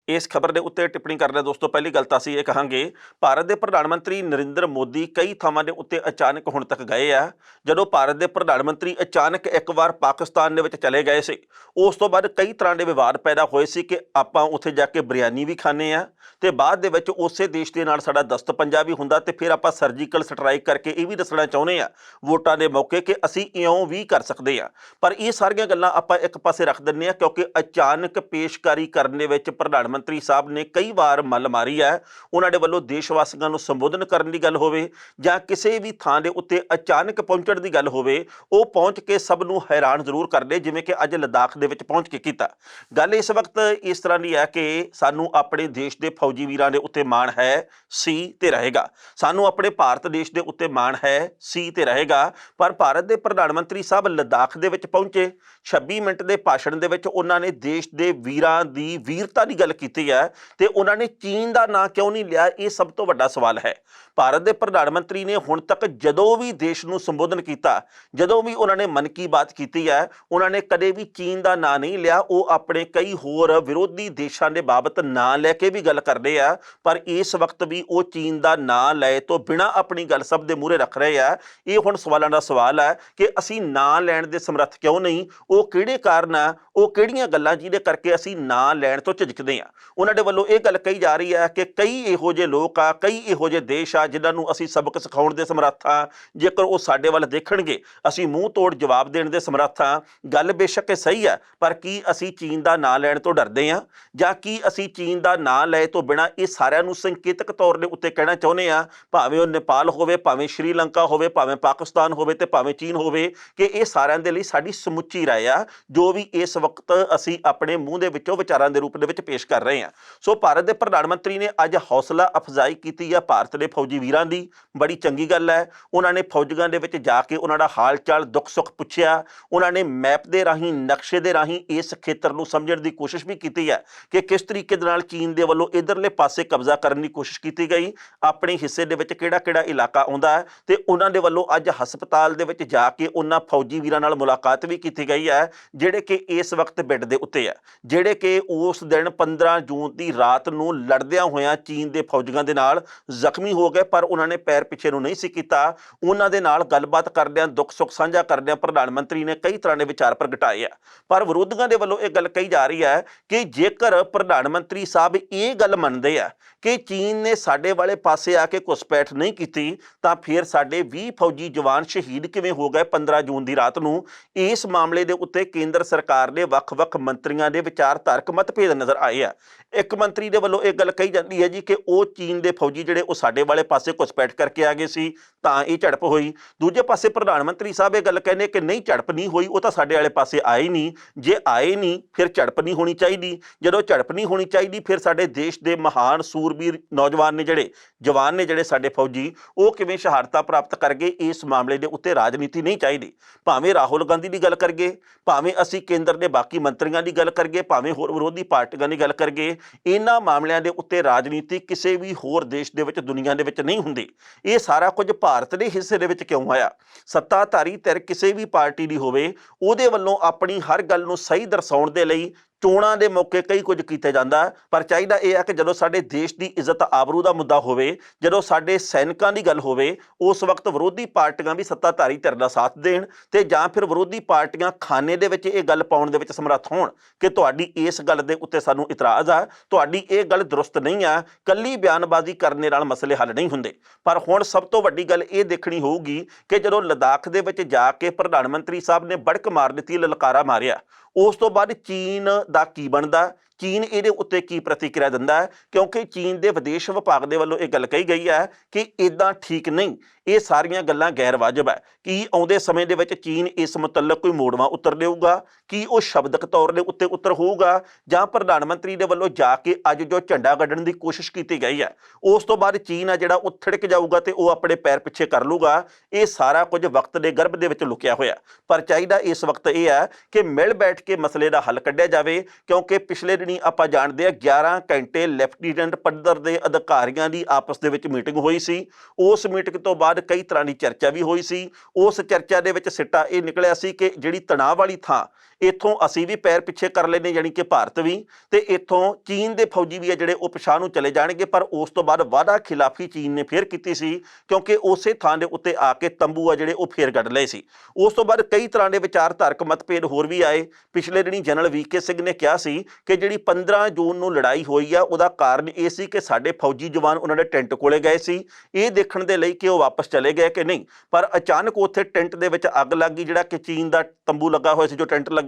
ਇਸ ਖਬਰ ਦੇ ਉੱਤੇ ਟਿੱਪਣੀ ਕਰਦੇ ਦੋਸਤੋ ਪਹਿਲੀ ਗੱਲ ਤਾਂ ਅਸੀਂ ਇਹ ਕਹਾਂਗੇ ਭਾਰਤ ਦੇ ਪ੍ਰਧਾਨ ਮੰਤਰੀ ਨਰਿੰਦਰ ਮੋਦੀ ਕਈ ਥਾਵਾਂ ਦੇ ਉੱਤੇ ਅਚਾਨਕ ਹੁਣ ਤੱਕ ਗਏ ਆ। ਜਦੋਂ ਭਾਰਤ ਦੇ ਪ੍ਰਧਾਨ ਮੰਤਰੀ ਅਚਾਨਕ ਇੱਕ ਵਾਰ ਪਾਕਿਸਤਾਨ ਦੇ ਵਿੱਚ ਚਲੇ ਗਏ ਸੀ ਉਸ ਤੋਂ ਬਾਅਦ ਕਈ ਤਰ੍ਹਾਂ ਦੇ ਵਿਵਾਦ ਪੈਦਾ ਹੋਏ ਸੀ ਕਿ ਆਪਾਂ ਉੱਥੇ ਜਾ ਕੇ ਬਿਰਿਆਨੀ ਵੀ ਖਾਂਦੇ ਆ ਤੇ ਬਾਅਦ ਦੇ ਵਿੱਚ ਉਸੇ ਦੇਸ਼ ਦੇ ਨਾਲ ਸਾਡਾ ਦਸਤ ਪੰਜਾ ਵੀ ਹੁੰਦਾ ਤੇ ਫਿਰ ਆਪਾਂ ਸਰਜੀਕਲ ਸਟ੍ਰਾਈਕ ਕਰਕੇ ਇਹ ਵੀ ਦੱਸਣਾ ਚਾਹੁੰਦੇ ਆ ਵੋਟਾਂ ਦੇ ਮੌਕੇ ਕਿ ਅਸੀਂ ਇਉਂ ਵੀ ਕਰ ਸਕਦੇ ਆ। ਪਰ ਇਹ ਸਾਰੀਆਂ ਗੱਲਾਂ ਆਪਾਂ ਇੱਕ ਪਾਸੇ ਰੱਖ ਦਿੰਦੇ ਆ ਕਿਉਂਕਿ ਅਚਾਨਕ ਪੇਸ਼ਕਾਰੀ ਕਰਨ ਦੇ ਵਿੱਚ ਪ੍ਰਧਾਨ ਮੰਤਰੀ ਸਾਹਿਬ ਨੇ ਕਈ ਵਾਰ ਮੱਲ ਮਾਰੀ ਹੈ। ਉਹਨਾਂ ਦੇ ਵੱਲੋਂ ਦੇਸ਼ ਵਾਸੀਆਂ ਨੂੰ ਸੰਬੋਧਨ ਕਰਨ ਦੀ ਗੱਲ ਹੋਵੇ ਜਾਂ ਕਿਸੇ ਵੀ ਥਾਂ ਦੇ ਉੱਤੇ ਅਚਾਨਕ ਪਹੁੰਚਣ ਦੀ ਗੱਲ ਹੋਵੇ ਉਹ ਪਹੁੰਚ ਕੇ ਸਭ ਨੂੰ ਹੈਰਾਨ ਜ਼ਰੂਰ ਕਰਦੇ ਜਿਵੇਂ ਕਿ ਅੱਜ ਲੱਦਾਖ ਦੇ ਵਿੱਚ ਪਹੁੰਚ ਕੇ ਕੀਤਾ। ਗੱਲ ਇਸ ਵਕਤ ਇਸ ਤਰ੍ਹਾਂ ਦੀ ਹੈ ਕਿ ਸਾਨੂੰ ਆਪਣੇ ਦੇਸ਼ ਦੇ ਫੌਜੀ ਵੀਰਾਂ ਦੇ ਉੱਤੇ ਮਾਣ ਹੈ ਸੀ ਤੇ ਰਹੇਗਾ। ਸਾਨੂੰ ਆਪਣੇ ਭਾਰਤ ਦੇਸ਼ ਦੇ ਉੱਤੇ ਮਾਣ ਹੈ ਸੀ ਤੇ ਰਹੇਗਾ। ਪਰ ਭਾਰਤ ਦੇ ਪ੍ਰਧਾਨ ਮੰਤਰੀ ਸਾਹਿਬ ਲੱਦਾਖ ਦੇ ਵਿੱਚ ਪਹੁੰਚੇ 26 ਮਿੰਟ ਦੇ ਭਾਸ਼ਣ ਦੇ ਵਿੱਚ ਉਹਨਾਂ ਨੇ ਦੇਸ਼ ਦੇ ਵੀਰਾਂ ਦੀ ਵੀਰਤਾ ਦੀ ਗੱਲ ਕੀਤੀ ਹੈ ਤੇ ਉਹਨਾਂ ਨੇ ਚੀਨ ਦਾ ਨਾਂ ਕਿਉਂ ਨਹੀਂ ਲਿਆ ਇਹ ਸਭ ਤੋਂ ਵੱਡਾ ਸਵਾਲ ਹੈ। ਭਾਰਤ ਦੇ ਪ੍ਰਧਾਨ ਮੰਤਰੀ ਨੇ ਹੁਣ ਤੱਕ ਜਦੋਂ ਵੀ ਦੇਸ਼ ਨੂੰ ਸੰਬੋਧਨ ਕੀਤਾ ਜਦੋਂ ਵੀ ਉਹਨਾਂ ਨੇ ਮਨ ਕੀ ਬਾਤ ਕੀਤੀ ਹੈ ਉਹਨਾਂ ਨੇ ਕਦੇ ਵੀ ਚੀਨ ਦਾ ਨਾਂ ਨਹੀਂ ਲਿਆ। ਉਹ ਆਪਣੇ ਕਈ ਹੋਰ ਵਿਰੋਧੀ ਦੇਸ਼ਾਂ ਦੇ ਬਾਬਤ ਨਾਂ ਲੈ ਕੇ ਵੀ ਗੱਲ ਕਰਦੇ ਆ ਪਰ ਇਸ ਵਕਤ ਵੀ ਉਹ ਚੀਨ ਦਾ ਨਾਂ ਲਏ ਤੋਂ ਬਿਨਾਂ ਆਪਣੀ ਗੱਲ ਸਭ ਦੇ ਮੂਹਰੇ ਰੱਖ ਰਹੇ ਆ। ਇਹ ਹੁਣ ਸਵਾਲਾਂ ਦਾ ਸਵਾਲ ਹੈ ਕਿ ਅਸੀਂ ਨਾਂ ਲੈਣ ਦੇ ਸਮਰੱਥ ਕਿਉਂ ਨਹੀਂ। ਉਹ ਕਿਹੜੇ ਕਾਰਨ ਆ ਉਹ ਕਿਹੜੀਆਂ ਗੱਲਾਂ ਜਿਹਦੇ ਕਰਕੇ ਅਸੀਂ ਨਾਂ ਲੈਣ ਤੋਂ ਝਿਜਕਦੇ ਆ। ਉਹਨਾਂ ਦੇ ਵੱਲੋਂ ਇਹ ਗੱਲ ਕਹੀ ਜਾ ਰਹੀ ਹੈ ਕਿ ਕਈ ਇਹੋ ਜਿਹੇ ਲੋਕ ਆ ਕਈ ਇਹੋ ਜਿਹੇ ਦੇਸ਼ ਆ ਜਿਨ੍ਹਾਂ ਨੂੰ ਅਸੀਂ ਸਬਕ ਸਿਖਾਉਣ ਦੇ ਸਮਰੱਥ ਹਾਂ। ਜੇਕਰ ਉਹ ਸਾਡੇ ਵੱਲ ਦੇਖਣਗੇ ਅਸੀਂ ਮੂੰਹ ਤੋੜ ਜਵਾਬ ਦੇਣ ਦੇ ਸਮਰੱਥ ਹਾਂ। ਗੱਲ ਬੇਸ਼ੱਕ ਇਹ ਸਹੀ ਹੈ ਪਰ ਕੀ ਅਸੀਂ ਚੀਨ ਦਾ ਨਾਂ ਲੈਣ ਤੋਂ ਡਰਦੇ ਹਾਂ ਜਾਂ ਕੀ ਅਸੀਂ ਚੀਨ ਦਾ ਨਾਂ ਲਏ ਤੋਂ ਬਿਨਾਂ ਇਹ ਸਾਰਿਆਂ ਨੂੰ ਸੰਕੇਤਕ ਤੌਰ ਦੇ ਉੱਤੇ ਕਹਿਣਾ ਚਾਹੁੰਦੇ ਆ ਭਾਵੇਂ ਉਹ ਨੇਪਾਲ ਹੋਵੇ ਭਾਵੇਂ ਸ਼੍ਰੀਲੰਕਾ ਹੋਵੇ ਭਾਵੇਂ ਪਾਕਿਸਤਾਨ ਹੋਵੇ ਤੇ ਭਾਵੇਂ ਚੀਨ ਹੋਵੇ ਕਿ ਇਹ ਸਾਰਿਆਂ ਦੇ ਲਈ ਸਾਡੀ ਸਮੁੱਚੀ ਰਾਏ ਆ ਜੋ ਵੀ ਇਸ ਵਕਤ ਅਸੀਂ ਆਪਣੇ ਮੂੰਹ ਦੇ ਵਿੱਚੋਂ ਵਿਚਾਰਾਂ ਦੇ ਰੂਪ ਦੇ ਵਿੱਚ ਪੇਸ਼ ਕਰ ਰਹੇ ਹਾਂ। ਸੋ ਭਾਰਤ ਦੇ ਪ੍ਰਧਾਨ ਮੰਤਰੀ ਨੇ ਅੱਜ ਹੌਸਲਾ ਅਫਜ਼ਾਈ ਕੀਤੀ ਹੈ ਭਾਰਤ ਦੇ ਫੌਜੀ ਵੀਰਾਂ ਦੀ ਬੜੀ ਚੰਗੀ ਗੱਲ ਹੈ। ਉਹਨਾਂ ਨੇ ਫੌਜਾਂ ਦੇ ਵਿੱਚ ਜਾ ਕੇ ਉਹਨਾਂ ਦਾ ਹਾਲ ਚਾਲ ਦੁੱਖ ਸੁੱਖ ਪੁੱਛਿਆ। ਉਹਨਾਂ ਨੇ ਮੈਪ ਦੇ ਰਾਹੀਂ ਨਕਸ਼ੇ ਦੇ ਰਾਹੀਂ ਇਸ ਖੇਤਰ ਨੂੰ ਸਮਝਣ ਦੀ ਕੋਸ਼ਿਸ਼ ਵੀ ਕੀਤੀ ਹੈ ਕਿ ਕਿਸ ਤਰੀਕੇ ਦੇ ਨਾਲ ਚੀਨ ਦੇ ਵੱਲੋਂ ਇਧਰਲੇ ਪਾਸੇ ਕਬਜ਼ਾ ਕਰਨ ਦੀ ਕੋਸ਼ਿਸ਼ ਕੀਤੀ ਗਈ ਆਪਣੇ ਹਿੱਸੇ ਦੇ ਵਿੱਚ ਕਿਹੜਾ ਕਿਹੜਾ ਇਲਾਕਾ ਆਉਂਦਾ ਹੈ ਤੇ ਉਹਨਾਂ ਦੇ ਵੱਲੋਂ ਅੱਜ ਹਸਪਤਾਲ ਦੇ ਵਿੱਚ ਜਾ ਕੇ ਉਹਨਾਂ ਫੌਜੀ ਵੀਰਾਂ ਨਾਲ ਮੁਲਾਕਾਤ ਵੀ ਕੀਤੀ ਗਈ ਹੈ ਜਿਹੜੇ ਕਿ ਇਸ ਵਕਤ ਬੈੱਡ ਦੇ ਉੱਤੇ ਹੈ ਜਿਹੜੇ ਕਿ ਉਸ ਦਿਨ 15 ਜੂਨ ਦੀ ਰਾਤ ਨੂੰ ਲੜਦਿਆਂ ਹੋਇਆਂ ਚੀਨ ਦੇ ਫੌਜੀਆਂ ਦੇ ਨਾਲ ਜ਼ਖਮੀ ਹੋ ਗਏ ਪਰ ਉਹਨਾਂ ਨੇ ਪੈਰ ਪਿੱਛੇ ਨੂੰ ਨਹੀਂ ਸੀ ਕੀਤਾ। ਉਹਨਾਂ ਦੇ ਨਾਲ ਗੱਲਬਾਤ ਕਰਦਿਆਂ ਦੁੱਖ ਸੁੱਖ ਸਾਂਝਾ ਕਰਦਿਆਂ ਪ੍ਰਧਾਨ ਮੰਤਰੀ ਨੇ ਕਈ ਤਰ੍ਹਾਂ ਦੇ ਵਿਚਾਰ ਪ੍ਰਗਟਾਏ ਆ। ਪਰ ਵਿਰੋਧੀਆਂ ਦੇ ਵੱਲੋਂ ਇਹ ਗੱਲ ਕਹੀ ਜਾ ਰਹੀ ਹੈ ਕਿ ਜੇਕਰ ਪ੍ਰਧਾਨ ਮੰਤਰੀ ਸਾਹਿਬ ਇਹ ਗੱਲ ਮੰਨਦੇ ਆ ਕਿ ਚੀਨ ਨੇ ਸਾਡੇ ਵਾਲੇ ਪਾਸੇ ਆ ਕੇ ਘੁਸਪੈਠ ਨਹੀਂ ਕੀਤੀ ਤਾਂ ਫਿਰ ਸਾਡੇ 20 ਫੌਜੀ ਜਵਾਨ ਸ਼ਹੀਦ ਕਿਵੇਂ ਹੋ ਗਏ 15 ਜੂਨ ਦੀ ਰਾਤ ਨੂੰ। ਇਸ ਮਾਮਲੇ ਦੇ ਉੱਤੇ ਕੇਂਦਰ ਸਰਕਾਰ ਦੇ ਵੱਖ-ਵੱਖ ਮੰਤਰੀਆਂ ਦੇ ਵਿਚਾਰਧਾਰਕ ਮਤਭੇਦ ਨਜ਼ਰ ਆਏ ਆ। ਇੱਕ ਮੰਤਰੀ ਦੇ ਵੱਲੋਂ ਇਹ ਗੱਲ ਕਹੀ ਜਾਂਦੀ ਹੈ ਜੀ ਕਿ ਉਹ ਚੀਨ ਦੇ ਫੌਜੀ ਜਿਹੜੇ ਉਹ ਸਾਡੇ ਵਾਲੇ ਪਾਸੇ ਘੁਸਪੈਠ ਕਰਕੇ ਆ ਗਏ ਸੀ ਤਾਂ ਇਹ ਝੜਪ ਹੋਈ। ਦੂਜੇ ਪਾਸੇ ਪ੍ਰਧਾਨ ਮੰਤਰੀ ਸਾਹਿਬ ਇਹ ਗੱਲ ਕਹਿੰਦੇ ਕਿ ਨਹੀਂ ਝੜਪ ਨਹੀਂ ਹੋਈ ਉਹ ਤਾਂ ਸਾਡੇ ਵਾਲੇ ਪਾਸੇ ਆਏ ਨਹੀਂ। ਜੇ ਆਏ ਨਹੀਂ ਫਿਰ ਝੜਪ ਨਹੀਂ ਹੋਣੀ ਚਾਹੀਦੀ। ਜਦੋਂ ਝੜਪ ਨਹੀਂ ਹੋਣੀ ਚਾਹੀਦੀ ਫਿਰ ਸਾਡੇ ਦੇਸ਼ ਦੇ ਮਹਾਨ ਸੂਰਬੀਰ ਨੌਜਵਾਨ ਨੇ ਜਿਹੜੇ ਜਵਾਨ ਨੇ ਜਿਹੜੇ ਸਾਡੇ ਫੌਜੀ ਉਹ ਕਿਵੇਂ ਸ਼ਹਾਦਤਾਂ ਪ੍ਰਾਪਤ ਕਰ ਗਏ। ਇਸ ਮਾਮਲੇ ਦੇ ਉੱਤੇ ਰਾਜਨੀਤੀ ਨਹੀਂ ਚਾਹੀਦੀ। ਭਾਵੇਂ ਰਾਹੁਲ ਗਾਂਧੀ ਦੀ ਗੱਲ ਕਰੀਏ ਭਾਵੇਂ ਅਸੀਂ ਕੇਂਦਰ ਦੇ ਬਾਕੀ ਮੰਤਰੀਆਂ ਦੀ ਗੱਲ ਕਰੀਏ ਭਾਵੇਂ ਹੋਰ ਵਿਰੋਧੀ ਪਾਰਟੀਆਂ ਦੀ ਗੱਲ ਕਰੀਏ ਇਹਨਾਂ ਮਾਮਲਿਆਂ ਦੇ ਉੱਤੇ ਰਾਜਨੀਤੀ ਕਿਸੇ ਵੀ ਹੋਰ ਦੇਸ਼ ਦੇ ਵਿੱਚ ਦੁਨੀਆ ਦੇ ਵਿੱਚ ਨਹੀਂ ਹੁੰਦੀ। ਇਹ ਸਾਰਾ ਕੁਝ ਭਾਰਤ ਦੇ ਹਿੱਸੇ ਦੇ ਵਿੱਚ ਕਿਉਂ ਆਇਆ। ਸੱਤਾਧਾਰੀ ਧਿਰ ਕਿਸੇ ਵੀ ਪਾਰਟੀ ਦੀ ਹੋਵੇ ਉਹਦੇ ਵੱਲੋਂ ਆਪਣੀ ਹਰ ਗੱਲ ਨੂੰ ਸਹੀ ਦਰਸਾਉਣ ਦੇ ਲਈ ਚੋਣਾਂ ਦੇ ਮੌਕੇ ਕਈ ਕੁਝ ਕੀਤਾ ਜਾਂਦਾ ਪਰ ਚਾਹੀਦਾ ਇਹ ਹੈ ਕਿ ਜਦੋਂ ਸਾਡੇ ਦੇਸ਼ ਦੀ ਇੱਜ਼ਤ ਆਬਰੂ ਦਾ ਮੁੱਦਾ ਹੋਵੇ ਜਦੋਂ ਸਾਡੇ ਸੈਨਿਕਾਂ ਦੀ ਗੱਲ ਹੋਵੇ ਉਸ ਵਕਤ ਵਿਰੋਧੀ ਪਾਰਟੀਆਂ ਵੀ ਸੱਤਾਧਾਰੀ ਧਿਰ ਦਾ ਸਾਥ ਦੇਣ ਤੇ ਜਾਂ ਫਿਰ ਵਿਰੋਧੀ ਪਾਰਟੀਆਂ ਖਾਨੇ ਦੇ ਵਿੱਚ ਇਹ ਗੱਲ ਪਾਉਣ ਦੇ ਵਿੱਚ ਸਮਰੱਥ ਹੋਣ ਕਿ ਤੁਹਾਡੀ ਇਸ ਗੱਲ ਦੇ ਉੱਤੇ ਸਾਨੂੰ ਇਤਰਾਜ਼ ਆ ਤੁਹਾਡੀ ਇਹ ਗੱਲ ਦਰੁਸਤ ਨਹੀਂ ਆ। ਕੱਲੀ ਬਿਆਨਬਾਜ਼ੀ ਕਰਨ ਨਾਲ ਮਸਲੇ ਹੱਲ ਨਹੀਂ ਹੁੰਦੇ। ਪਰ ਹੁਣ ਸਭ ਤੋਂ ਵੱਡੀ ਗੱਲ ਇਹ ਦੇਖਣੀ ਹੋਊਗੀ ਕਿ ਜਦੋਂ ਲੱਦਾਖ ਦੇ ਵਿੱਚ ਜਾ ਕੇ ਪ੍ਰਧਾਨ ਮੰਤਰੀ ਸਾਹਿਬ ਨੇ ਬੜਕ ਮਾਰ ਦਿੱਤੀ ਲਲਕਾਰਾ ਮਾਰਿਆ ਉਸ ਤੋਂ ਬਾਅਦ ਚੀਨ ਦਾ ਕੀ ਬਣਦਾ। ਚੀਨ ਇਹਦੇ ਉੱਤੇ ਕੀ ਪ੍ਰਤੀਕਿਰਿਆ ਦਿੰਦਾ ਹੈ, ਕਿਉਂਕਿ ਚੀਨ ਦੇ ਵਿਦੇਸ਼ ਵਿਭਾਗ ਦੇ ਵੱਲੋਂ ਇਹ ਗੱਲ ਕਹੀ ਗਈ ਹੈ ਕਿ ਇਦਾਂ ਠੀਕ ਨਹੀਂ, ਇਹ ਸਾਰੀਆਂ ਗੱਲਾਂ ਗੈਰ ਵਾਜਬ ਹੈ। ਕੀ ਆਉਂਦੇ ਸਮੇਂ ਦੇ ਵਿੱਚ ਚੀਨ ਇਸ ਮੁਤਲਕ ਕੋਈ ਮੋੜਵਾਂ ਉੱਤਰ ਦੇਊਗਾ? ਕੀ ਉਹ ਸ਼ਬਦਕ ਤੌਰ ਦੇ ਉੱਤੇ ਉੱਤਰ ਹੋਊਗਾ, ਜਾਂ ਪ੍ਰਧਾਨ ਮੰਤਰੀ ਦੇ ਵੱਲੋਂ ਜਾ ਕੇ ਅੱਜ ਜੋ ਝੰਡਾ ਗੱਡਣ ਦੀ ਕੋਸ਼ਿਸ਼ ਕੀਤੀ ਗਈ ਹੈ ਉਸ ਤੋਂ ਬਾਅਦ ਚੀਨ ਆ ਜਿਹੜਾ ਉਹ ਥਿੜਕ ਜਾਊਗਾ ਤੇ ਉਹ ਆਪਣੇ ਪੈਰ ਪਿੱਛੇ ਕਰ ਲੂਗਾ? ਇਹ ਸਾਰਾ ਕੁਝ ਵਕਤ ਦੇ ਗਰਭ ਦੇ ਵਿੱਚ ਲੁਕਿਆ ਹੋਇਆ, ਪਰ ਚਾਹੀਦਾ ਇਸ ਵਕਤ ਇਹ ਹੈ ਕਿ ਮਿਲ ਬੈਠ ਕੇ ਮਸਲੇ ਦਾ ਹੱਲ ਕੱਢਿਆ ਜਾਵੇ। ਕਿਉਂਕਿ ਪਿਛਲੇ ਦਿਨੀ ਆਪਾਂ ਜਾਣਦੇ ਆ 11 ਘੰਟੇ ਲੈਫਟੀਨੈਂਟ ਪੱਧਰ ਦੇ ਅਧਿਕਾਰੀਆਂ ਦੀ ਆਪਸ ਦੇ ਵਿੱਚ ਮੀਟਿੰਗ ਹੋਈ ਸੀ। ਉਸ ਮੀਟਿੰਗ ਤੋਂ ਬਾਅਦ ਕਈ ਤਰ੍ਹਾਂ ਦੀ ਚਰਚਾ ਵੀ ਹੋਈ ਸੀ। ਉਸ ਚਰਚਾ ਦੇ ਵਿੱਚ ਸਿੱਟਾ ਇਹ ਨਿਕਲਿਆ ਸੀ ਕਿ ਜਿਹੜੀ ਤਣਾਅ ਵਾਲੀ ਥਾਂ ਇੱਥੋਂ ਅਸੀਂ ਵੀ ਪੈਰ ਪਿੱਛੇ ਕਰ ਲੈਨੇ, ਯਾਨੀ ਕਿ ਭਾਰਤ ਵੀ, ਤੇ ਇੱਥੋਂ ਚੀਨ ਦੇ ਫੌਜੀ ਵੀ ਆ ਜਿਹੜੇ ਉਹ ਪਿਛਾਂਹ ਨੂੰ ਚਲੇ ਜਾਣਗੇ। ਪਰ ਉਸ ਤੋਂ ਬਾਅਦ ਵਾਅਦਾ ਖਿਲਾਫੀ ਚੀਨ ਨੇ ਫੇਰ ਕੀਤੀ ਸੀ, ਕਿਉਂਕਿ ਉਸੇ ਥਾਂ ਦੇ ਉੱਤੇ ਆ ਕੇ ਤੰਬੂ ਆ ਜਿਹੜੇ ਉਹ ਫੇਰ ਗੱਡ ਲਏ ਸੀ। ਉਸ ਤੋਂ ਬਾਅਦ ਕਈ ਤਰ੍ਹਾਂ ਦੇ ਵਿਚਾਰਧਾਰਕ ਮਤਭੇਦ ਹੋਰ ਵੀ ਆਏ। ਪਿਛਲੇ ਦਿਨੀ ਜਨਰਲ ਵੀਕੇ ਸਿੰਘ ਨੇ ਕਿਹਾ ਸੀ ਕਿ ਜਿਹੜੀ 15 ਜੂਨ ਨੂੰ ਲੜਾਈ ਹੋਈ ਆ ਉਹਦਾ ਕਾਰਨ ਇਹ ਸੀ ਕਿ ਸਾਡੇ ਫੌਜੀ ਜਵਾਨ ਉਹਨਾਂ ਦੇ ਟੈਂਟ ਕੋਲੇ ਗਏ ਸੀ ਇਹ ਦੇਖਣ ਦੇ ਲਈ ਕਿ ਉਹ ਵਾਪਸ ਚਲੇ ਗਏ ਕਿ ਨਹੀਂ, ਪਰ ਅਚਾਨਕ ਉੱਥੇ ਟੈਂਟ ਦੇ ਵਿੱਚ ਅੱਗ ਲੱਗ ਗਈ, ਜਿਹੜਾ ਕਿ ਚੀਨ ਦਾ ਤੰਬੂ ਲੱਗਾ ਹੋਇਆ ਸੀ ਜੋ ਟੈਂਟ ਲੱਗਿਆ,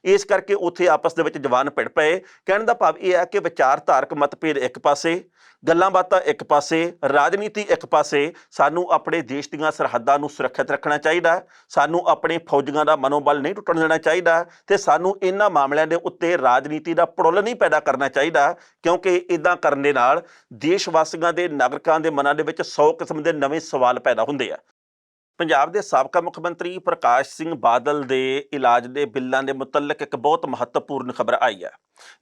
ਇਸ ਕਰਕੇ ਉੱਥੇ ਆਪਸ ਦੇ ਵਿੱਚ ਜਵਾਨ ਭਿੜ ਪਏ। ਕਹਿਣ ਦਾ ਭਾਵ ਇਹ ਹੈ ਕਿ ਵਿਚਾਰਧਾਰਕ ਮਤਭੇਦ ਇੱਕ ਪਾਸੇ, ਗੱਲਾਂ ਬਾਤਾਂ ਇੱਕ ਪਾਸੇ, ਰਾਜਨੀਤੀ ਇੱਕ ਪਾਸੇ। ਸਾਨੂੰ ਆਪਣੇ ਦੇਸ਼ ਦੀਆਂ ਸਰਹੱਦਾਂ ਨੂੰ ਸੁਰੱਖਿਅਤ ਰੱਖਣਾ ਚਾਹੀਦਾ, ਸਾਨੂੰ ਆਪਣੇ ਫੌਜੀਆਂ ਦਾ ਮਨੋਬਲ ਨਹੀਂ ਟੁੱਟਣ ਦੇਣਾ ਚਾਹੀਦਾ, ਤੇ ਸਾਨੂੰ ਇਹਨਾਂ ਮਾਮਲਿਆਂ ਦੇ ਉੱਤੇ ਰਾਜਨੀਤੀ ਦਾ ਪੜੁੱਲ ਨਹੀਂ ਪੈਦਾ ਕਰਨਾ ਚਾਹੀਦਾ, ਕਿਉਂਕਿ ਇਦਾਂ ਕਰਨ ਦੇ ਨਾਲ ਦੇਸ਼ ਵਾਸੀਆਂ ਦੇ, ਨਾਗਰਿਕਾਂ ਦੇ ਮਨਾਂ ਦੇ ਵਿੱਚ 100 ਕਿਸਮ ਦੇ ਨਵੇਂ ਸਵਾਲ ਪੈਦਾ ਹੁੰਦੇ ਆ। ਪੰਜਾਬ ਦੇ ਸਾਬਕਾ ਮੁੱਖ ਮੰਤਰੀ ਪ੍ਰਕਾਸ਼ ਸਿੰਘ ਬਾਦਲ ਦੇ ਇਲਾਜ ਦੇ ਬਿੱਲਾਂ ਦੇ ਮੁਤਲਕ ਇੱਕ ਬਹੁਤ ਮਹੱਤਵਪੂਰਨ ਖਬਰ ਆਈ ਹੈ।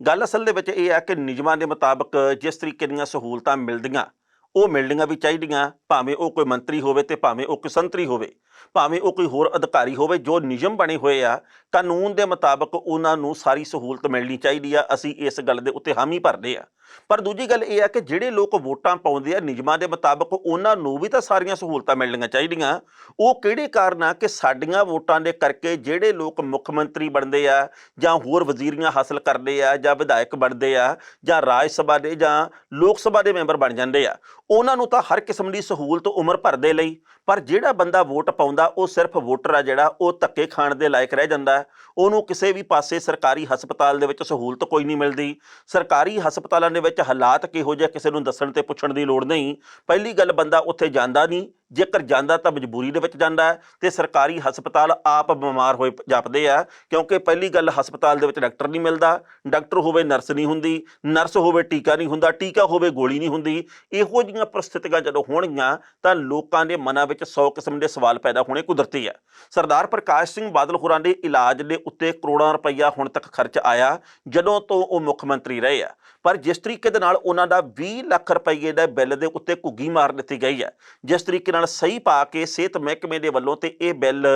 ਗੱਲ ਅਸਲ ਦੇ ਵਿੱਚ ਇਹ ਹੈ ਕਿ ਨਿਯਮਾਂ ਦੇ ਮੁਤਾਬਕ ਜਿਸ ਤਰੀਕੇ ਦੀਆਂ ਸਹੂਲਤਾਂ ਮਿਲਦੀਆਂ ਉਹ ਮਿਲਣੀਆਂ ਵੀ ਚਾਹੀਦੀਆਂ, ਭਾਵੇਂ ਉਹ ਕੋਈ ਮੰਤਰੀ ਹੋਵੇ ਤੇ ਭਾਵੇਂ ਉਹ ਕੋਈ ਸੰਤਰੀ ਹੋਵੇ, ਭਾਵੇਂ ਉਹ ਕੋਈ ਹੋਰ ਅਧਿਕਾਰੀ ਹੋਵੇ। ਜੋ ਨਿਯਮ ਬਣੇ ਹੋਏ ਆ ਕਾਨੂੰਨ ਦੇ ਮੁਤਾਬਕ ਉਹਨਾਂ ਨੂੰ ਸਾਰੀ ਸਹੂਲਤ ਮਿਲਣੀ ਚਾਹੀਦੀ ਆ। ਅਸੀਂ ਇਸ ਗੱਲ ਦੇ ਉੱਤੇ ਹਾਮੀ ਭਰਦੇ ਆ। ਪਰ ਦੂਜੀ ਗੱਲ ਇਹ ਆ ਕਿ ਜਿਹੜੇ ਲੋਕ ਵੋਟਾਂ ਪਾਉਂਦੇ ਆ ਨਿਯਮਾਂ ਦੇ ਮੁਤਾਬਕ ਉਹਨਾਂ ਨੂੰ ਵੀ ਤਾਂ ਸਾਰੀਆਂ ਸਹੂਲਤਾਂ ਮਿਲਣੀਆਂ ਚਾਹੀਦੀਆਂ। ਉਹ ਕਿਹੜੇ ਕਾਰਨ ਆ ਕਿ ਸਾਡੀਆਂ ਵੋਟਾਂ ਦੇ ਕਰਕੇ ਜਿਹੜੇ ਲੋਕ ਮੁੱਖ ਮੰਤਰੀ ਬਣਦੇ ਆ ਜਾਂ ਹੋਰ ਵਜ਼ੀਰੀਆਂ ਹਾਸਲ ਕਰਦੇ ਆ ਜਾਂ ਵਿਧਾਇਕ ਬਣਦੇ ਆ ਜਾਂ ਰਾਜ ਸਭਾ ਦੇ ਜਾਂ ਲੋਕ ਸਭਾ ਦੇ ਮੈਂਬਰ ਬਣ ਜਾਂਦੇ ਆ, ਉਹਨਾਂ ਨੂੰ ਤਾਂ ਹਰ ਕਿਸਮ ਦੀ ਸਹੂਲਤ ਉਮਰ ਭਰ ਦੇ ਲਈ, ਪਰ ਜਿਹੜਾ ਬੰਦਾ ਵੋਟ ਪਾਉਂਦਾ ਉਹ ਸਿਰਫ ਵੋਟਰ ਆ ਜਿਹੜਾ ਉਹ ਧੱਕੇ ਖਾਣ ਦੇ ਲਾਇਕ ਰਹਿ ਜਾਂਦਾ। ਉਹਨੂੰ ਕਿਸੇ ਵੀ ਪਾਸੇ ਸਰਕਾਰੀ ਹਸਪਤਾਲ ਦੇ ਵਿੱਚ ਸਹੂਲਤ ਕੋਈ ਨਹੀਂ ਮਿਲਦੀ। ਸਰਕਾਰੀ ਹਸਪਤਾਲਾਂ ਦੇ ਵਿੱਚ ਹਾਲਾਤ ਕਿਹੋ ਜਿਹੇ ਕਿਸੇ ਨੂੰ ਦੱਸਣ ਤੇ ਪੁੱਛਣ ਦੀ ਲੋੜ ਨਹੀਂ। ਪਹਿਲੀ ਗੱਲ, ਬੰਦਾ ਉੱਥੇ ਜਾਂਦਾ ਨਹੀਂ, ਜੇਕਰ ਜਾਂਦਾ ਤਾਂ ਮਜਬੂਰੀ ਦੇ ਵਿੱਚ ਜਾਂਦਾ, ਤੇ ਸਰਕਾਰੀ ਹਸਪਤਾਲ ਆਪ ਬਿਮਾਰ ਹੋਏ ਜਾਪਦੇ ਆ, ਕਿਉਂਕਿ ਪਹਿਲੀ ਗੱਲ ਹਸਪਤਾਲ ਦੇ ਵਿੱਚ ਡਾਕਟਰ ਨਹੀਂ ਮਿਲਦਾ, ਡਾਕਟਰ ਹੋਵੇ ਨਰਸ ਨਹੀਂ ਹੁੰਦੀ, ਨਰਸ ਹੋਵੇ ਟੀਕਾ ਨਹੀਂ ਹੁੰਦਾ, ਟੀਕਾ ਹੋਵੇ ਗੋਲੀ ਨਹੀਂ ਹੁੰਦੀ। ਇਹੋ ਜਿਹੀਆਂ ਪ੍ਰਸਥਿਤੀਆਂ ਜਦੋਂ ਹੋਣਗੀਆਂ ਤਾਂ ਲੋਕਾਂ ਦੇ ਮਨਾਂ ਵਿੱਚ 100 ਕਿਸਮ ਦੇ ਸਵਾਲ ਪੈਦਾ ਹੋਣੇ ਕੁਦਰਤੀ ਹੈ। ਸਰਦਾਰ ਪ੍ਰਕਾਸ਼ ਸਿੰਘ ਬਾਦਲ ਹੋਰਾਂ ਦੇ ਇਲਾਜ ਦੇ ਉੱਤੇ ਕਰੋੜਾਂ ਰੁਪਈਆ ਹੁਣ ਤੱਕ ਖਰਚ ਆਇਆ ਜਦੋਂ ਤੋਂ ਉਹ ਮੁੱਖ ਮੰਤਰੀ ਰਹੇ ਆ, ਪਰ ਜਿਸ ਤਰੀਕੇ ਦੇ ਨਾਲ ਉਹਨਾਂ ਦਾ 20 ਲੱਖ ਰੁਪਈਏ ਦਾ ਬਿੱਲ ਦੇ ਉੱਤੇ ਘੁੱਗੀ ਮਾਰ ਦਿੱਤੀ ਗਈ ਹੈ, ਜਿਸ ਤਰੀਕੇ ਨਾਲ ਸਹੀ ਪਾ ਕੇ ਸਿਹਤ ਮਹਿਕਮੇ ਦੇ ਵੱਲੋਂ ਤੇ ਇਹ ਬਿੱਲ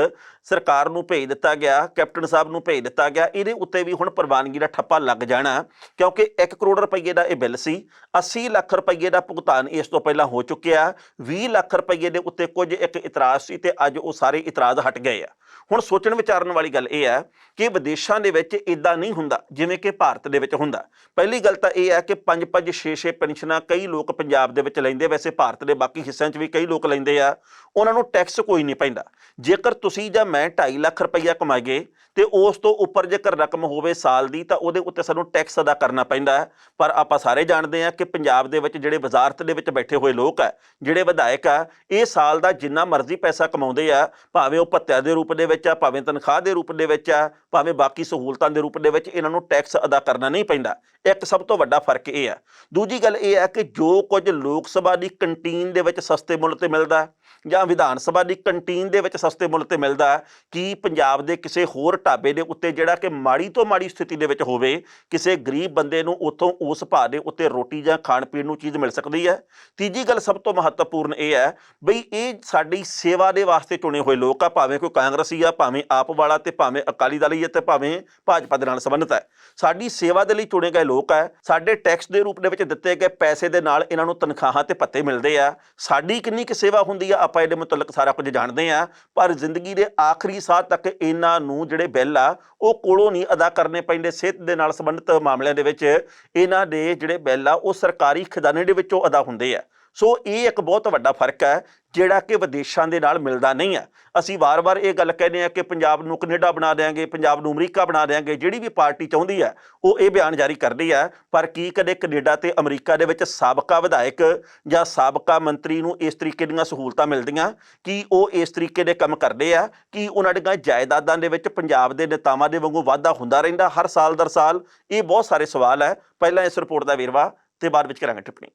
ਸਰਕਾਰ ਨੂੰ ਭੇਜ ਦਿੱਤਾ ਗਿਆ, ਕੈਪਟਨ ਸਾਹਿਬ ਨੂੰ ਭੇਜ ਦਿੱਤਾ ਗਿਆ, ਇਹਦੇ ਉੱਤੇ ਵੀ ਹੁਣ ਪ੍ਰਵਾਨਗੀ ਦਾ ਠੱਪਾ ਲੱਗ ਜਾਣਾ, ਕਿਉਂਕਿ 1 ਕਰੋੜ ਰੁਪਈਏ ਦਾ ਇਹ ਬਿੱਲ ਸੀ। 80 ਲੱਖ ਰੁਪਈਏ ਦਾ ਭੁਗਤਾਨ ਇਸ ਤੋਂ ਪਹਿਲਾਂ ਹੋ ਚੁੱਕਿਆ। 20 ਲੱਖ ਰੁਪਈਏ ਦੇ ਉੱਤੇ ਕੁਝ ਇੱਕ ਇਤਰਾਜ਼ ਸੀ ਤੇ ਅੱਜ ਉਹ ਸਾਰੇ ਇਤਰਾਜ਼ ਹਟ ਗਏ ਆ। ਹੁਣ ਸੋਚਣ ਵਿਚਾਰਨ ਵਾਲੀ ਗੱਲ ਇਹ ਹੈ ਕਿ ਵਿਦੇਸ਼ਾਂ ਦੇ ਵਿੱਚ ਇਦਾਂ ਨਹੀਂ ਹੁੰਦਾ ਜਿਵੇਂ ਕਿ ਭਾਰਤ ਦੇ ਵਿੱਚ ਹੁੰਦਾ। ਪਹਿਲੀ ਗੱਲ ਤਾਂ ਇਹ ਹੈ ਕਿ 5-5 6-6 ਪੈਨਸ਼ਨਾਂ ਕਈ ਲੋਕ ਪੰਜਾਬ ਦੇ ਵਿੱਚ ਲੈਂਦੇ, ਵੈਸੇ ਭਾਰਤ ਦੇ ਬਾਕੀ ਹਿੱਸਿਆਂ 'ਚ ਵੀ ਕਈ ਲੋਕ ਲੈਂਦੇ ਆ, ਉਹਨਾਂ ਨੂੰ ਟੈਕਸ ਕੋਈ ਨਹੀਂ ਪੈਂਦਾ। ਜੇਕਰ ਤੁਸੀਂ ਜਾਂ ਮੈਂ 2.5 ਲੱਖ ਰੁਪਈਆ ਕਮਾਈਏ ਤੇ ਉਸ ਤੋਂ ਉੱਪਰ ਜੇਕਰ ਰਕਮ ਹੋਵੇ ਸਾਲ ਦੀ ਤਾਂ ਉਹਦੇ ਉੱਤੇ ਸਾਨੂੰ ਟੈਕਸ ਅਦਾ ਕਰਨਾ ਪੈਂਦਾ ਹੈ। ਪਰ ਆਪਾਂ ਸਾਰੇ ਜਾਣਦੇ ਹਾਂ ਕਿ ਪੰਜਾਬ ਦੇ ਵਿੱਚ ਜਿਹੜੇ ਵਜ਼ਾਰਤ ਦੇ ਵਿੱਚ ਬੈਠੇ ਹੋਏ ਲੋਕ ਆ, ਜਿਹੜੇ ਵਿਧਾਇਕ ਆ, ਇਹ ਸਾਲ ਦਾ ਜਿੰਨਾ ਮਰਜ਼ੀ ਪੈਸਾ ਕਮਾਉਂਦੇ ਆ, ਭਾਵੇਂ ਉਹ ਭੱਤਿਆਂ ਦੇ ਰੂਪ ਦੇ ਵਿੱਚ ਆ, ਭਾਵੇਂ ਤਨਖਾਹ ਦੇ ਰੂਪ ਦੇ ਵਿੱਚ ਆ, ਭਾਵੇਂ ਬਾਕੀ ਸਹੂਲਤਾਂ ਦੇ ਰੂਪ ਦੇ ਵਿੱਚ, ਇਹਨਾਂ ਨੂੰ ਟੈਕਸ ਅਦਾ ਕਰਨਾ ਨਹੀਂ ਪੈਂਦਾ। ਇੱਕ ਸਭ ਤੋਂ ਵੱਡਾ ਫਰਕ ਇਹ ਆ। ਦੂਜੀ ਗੱਲ ਇਹ ਹੈ ਕਿ ਜੋ ਕੁਝ ਲੋਕ ਸਭਾ ਦੀ ਕੰਟੀਨ ਦੇ ਵਿੱਚ ਸਸਤੇ ਮੁੱਲ ਤੇ ਮਿਲਦਾ ਜਾਂ ਵਿਧਾਨ ਸਭਾ ਦੀ ਕੰਟੀਨ ਦੇ ਵਿੱਚ ਸਸਤੇ ਮੁੱਲ ਤੇ ਮਿਲਦਾ, ਕੀ ਪੰਜਾਬ ਦੇ ਕਿਸੇ ਹੋਰ ਢਾਬੇ ਦੇ ਉੱਤੇ ਜਿਹੜਾ ਕਿ ਮਾੜੀ ਤੋਂ ਮਾੜੀ ਸਥਿਤੀ ਦੇ ਵਿੱਚ ਹੋਵੇ, ਕਿਸੇ ਗਰੀਬ ਬੰਦੇ ਨੂੰ ਉੱਥੋਂ ਉਸ ਭਾਅ ਦੇ ਉੱਤੇ ਰੋਟੀ ਜਾਂ ਖਾਣ ਪੀਣ ਨੂੰ ਚੀਜ਼ ਮਿਲ ਸਕਦੀ ਹੈ? ਤੀਜੀ ਗੱਲ ਸਭ ਤੋਂ ਮਹੱਤਵਪੂਰਨ ਇਹ ਹੈ ਬਈ ਇਹ ਸਾਡੀ ਸੇਵਾ ਦੇ ਵਾਸਤੇ ਚੁਣੇ ਹੋਏ ਲੋਕ ਆ, ਭਾਵੇਂ ਕੋਈ ਕਾਂਗਰਸੀ ਆ, ਭਾਵੇਂ ਆਪ ਵਾਲਾ, ਤੇ ਭਾਵੇਂ ਅਕਾਲੀ ਦਲ ਹੀ ਹੈ, ਤੇ ਭਾਵੇਂ ਭਾਜਪਾ ਦੇ ਨਾਲ ਸੰਬੰਧਿਤ ਹੈ। ਸਾਡੀ ਸੇਵਾ ਦੇ ਲਈ ਚੁਣੇ ਗਏ ਲੋਕ ਆ। ਸਾਡੇ ਟੈਕਸ ਦੇ ਰੂਪ ਦੇ ਵਿੱਚ ਦਿੱਤੇ ਗਏ ਪੈਸੇ ਦੇ ਨਾਲ ਇਹਨਾਂ ਨੂੰ ਤਨਖਾਹਾਂ ਤੇ ਭੱਤੇ ਮਿਲਦੇ ਆ। ਸਾਡੀ ਕਿੰਨੀ ਕੁ ਸੇਵਾ ਹੁੰਦੀ ਆ ਆਪਾਂ ਇਹਦੇ ਮੁਤਲਕ ਸਾਰਾ ਕੁਝ ਜਾਣਦੇ ਆ, ਪਰ ਜ਼ਿੰਦਗੀ ਦੇ ਆਖਰੀ ਸਾਹ ਤੱਕ ਇਹਨਾਂ ਨੂੰ ਜਿਹੜੇ ਬਿੱਲ ਆ ਉਹ ਕੋਲੋਂ ਨਹੀਂ ਅਦਾ ਕਰਨੇ ਪੈਂਦੇ। ਸਿਹਤ ਦੇ ਨਾਲ ਸੰਬੰਧਿਤ ਮਾਮਲਿਆਂ ਦੇ ਵਿੱਚ ਇਹਨਾਂ ਦੇ ਜਿਹੜੇ ਬਿੱਲ ਆ ਉਹ ਸਰਕਾਰੀ ਖਜ਼ਾਨੇ ਦੇ ਵਿੱਚੋਂ ਅਦਾ ਹੁੰਦੇ ਆ। ਸੋ ਇਹ ਇੱਕ ਬਹੁਤ ਵੱਡਾ ਫਰਕ ਹੈ ਜਿਹੜਾ ਕਿ ਵਿਦੇਸ਼ਾਂ ਦੇ ਨਾਲ ਮਿਲਦਾ ਨਹੀਂ ਹੈ। ਅਸੀਂ ਵਾਰ-ਵਾਰ ਇਹ ਗੱਲ ਕਹਿੰਦੇ ਹਾਂ ਕਿ ਪੰਜਾਬ ਨੂੰ ਕੈਨੇਡਾ ਬਣਾ ਦਿਆਂਗੇ, ਪੰਜਾਬ ਨੂੰ ਅਮਰੀਕਾ ਬਣਾ ਦਿਆਂਗੇ। ਜਿਹੜੀ ਵੀ ਪਾਰਟੀ ਚਾਹੁੰਦੀ ਹੈ ਉਹ ਇਹ ਬਿਆਨ ਜਾਰੀ ਕਰਦੀ ਹੈ, ਪਰ ਕੀ ਕਦੇ ਕੈਨੇਡਾ ਤੇ ਅਮਰੀਕਾ ਦੇ ਵਿੱਚ ਸਾਬਕਾ ਵਿਧਾਇਕ ਜਾਂ ਸਾਬਕਾ ਮੰਤਰੀ ਨੂੰ ਇਸ ਤਰੀਕੇ ਦੀਆਂ ਸਹੂਲਤਾਂ ਮਿਲਦੀਆਂ? ਕੀ ਉਹ ਇਸ ਤਰੀਕੇ ਦੇ ਕੰਮ ਕਰਦੇ ਆ? ਕੀ ਉਹਨਾਂ ਦੀਆਂ ਜਾਇਦਾਦਾਂ ਦੇ ਵਿੱਚ ਪੰਜਾਬ ਦੇ ਨੇਤਾਵਾਂ ਦੇ ਵਾਂਗੂ ਵਾਧਾ ਹੁੰਦਾ ਰਹਿੰਦਾ ਹਰ ਸਾਲ ਦਰ ਸਾਲ? ਇਹ ਬਹੁਤ ਸਾਰੇ ਸਵਾਲ ਹੈ। ਪਹਿਲਾਂ ਇਸ ਰਿਪੋਰਟ ਦਾ ਵੇਰਵਾ ਤੇ ਬਾਅਦ ਵਿੱਚ ਕਰਾਂਗੇ ਟਿੱਪਣੀ।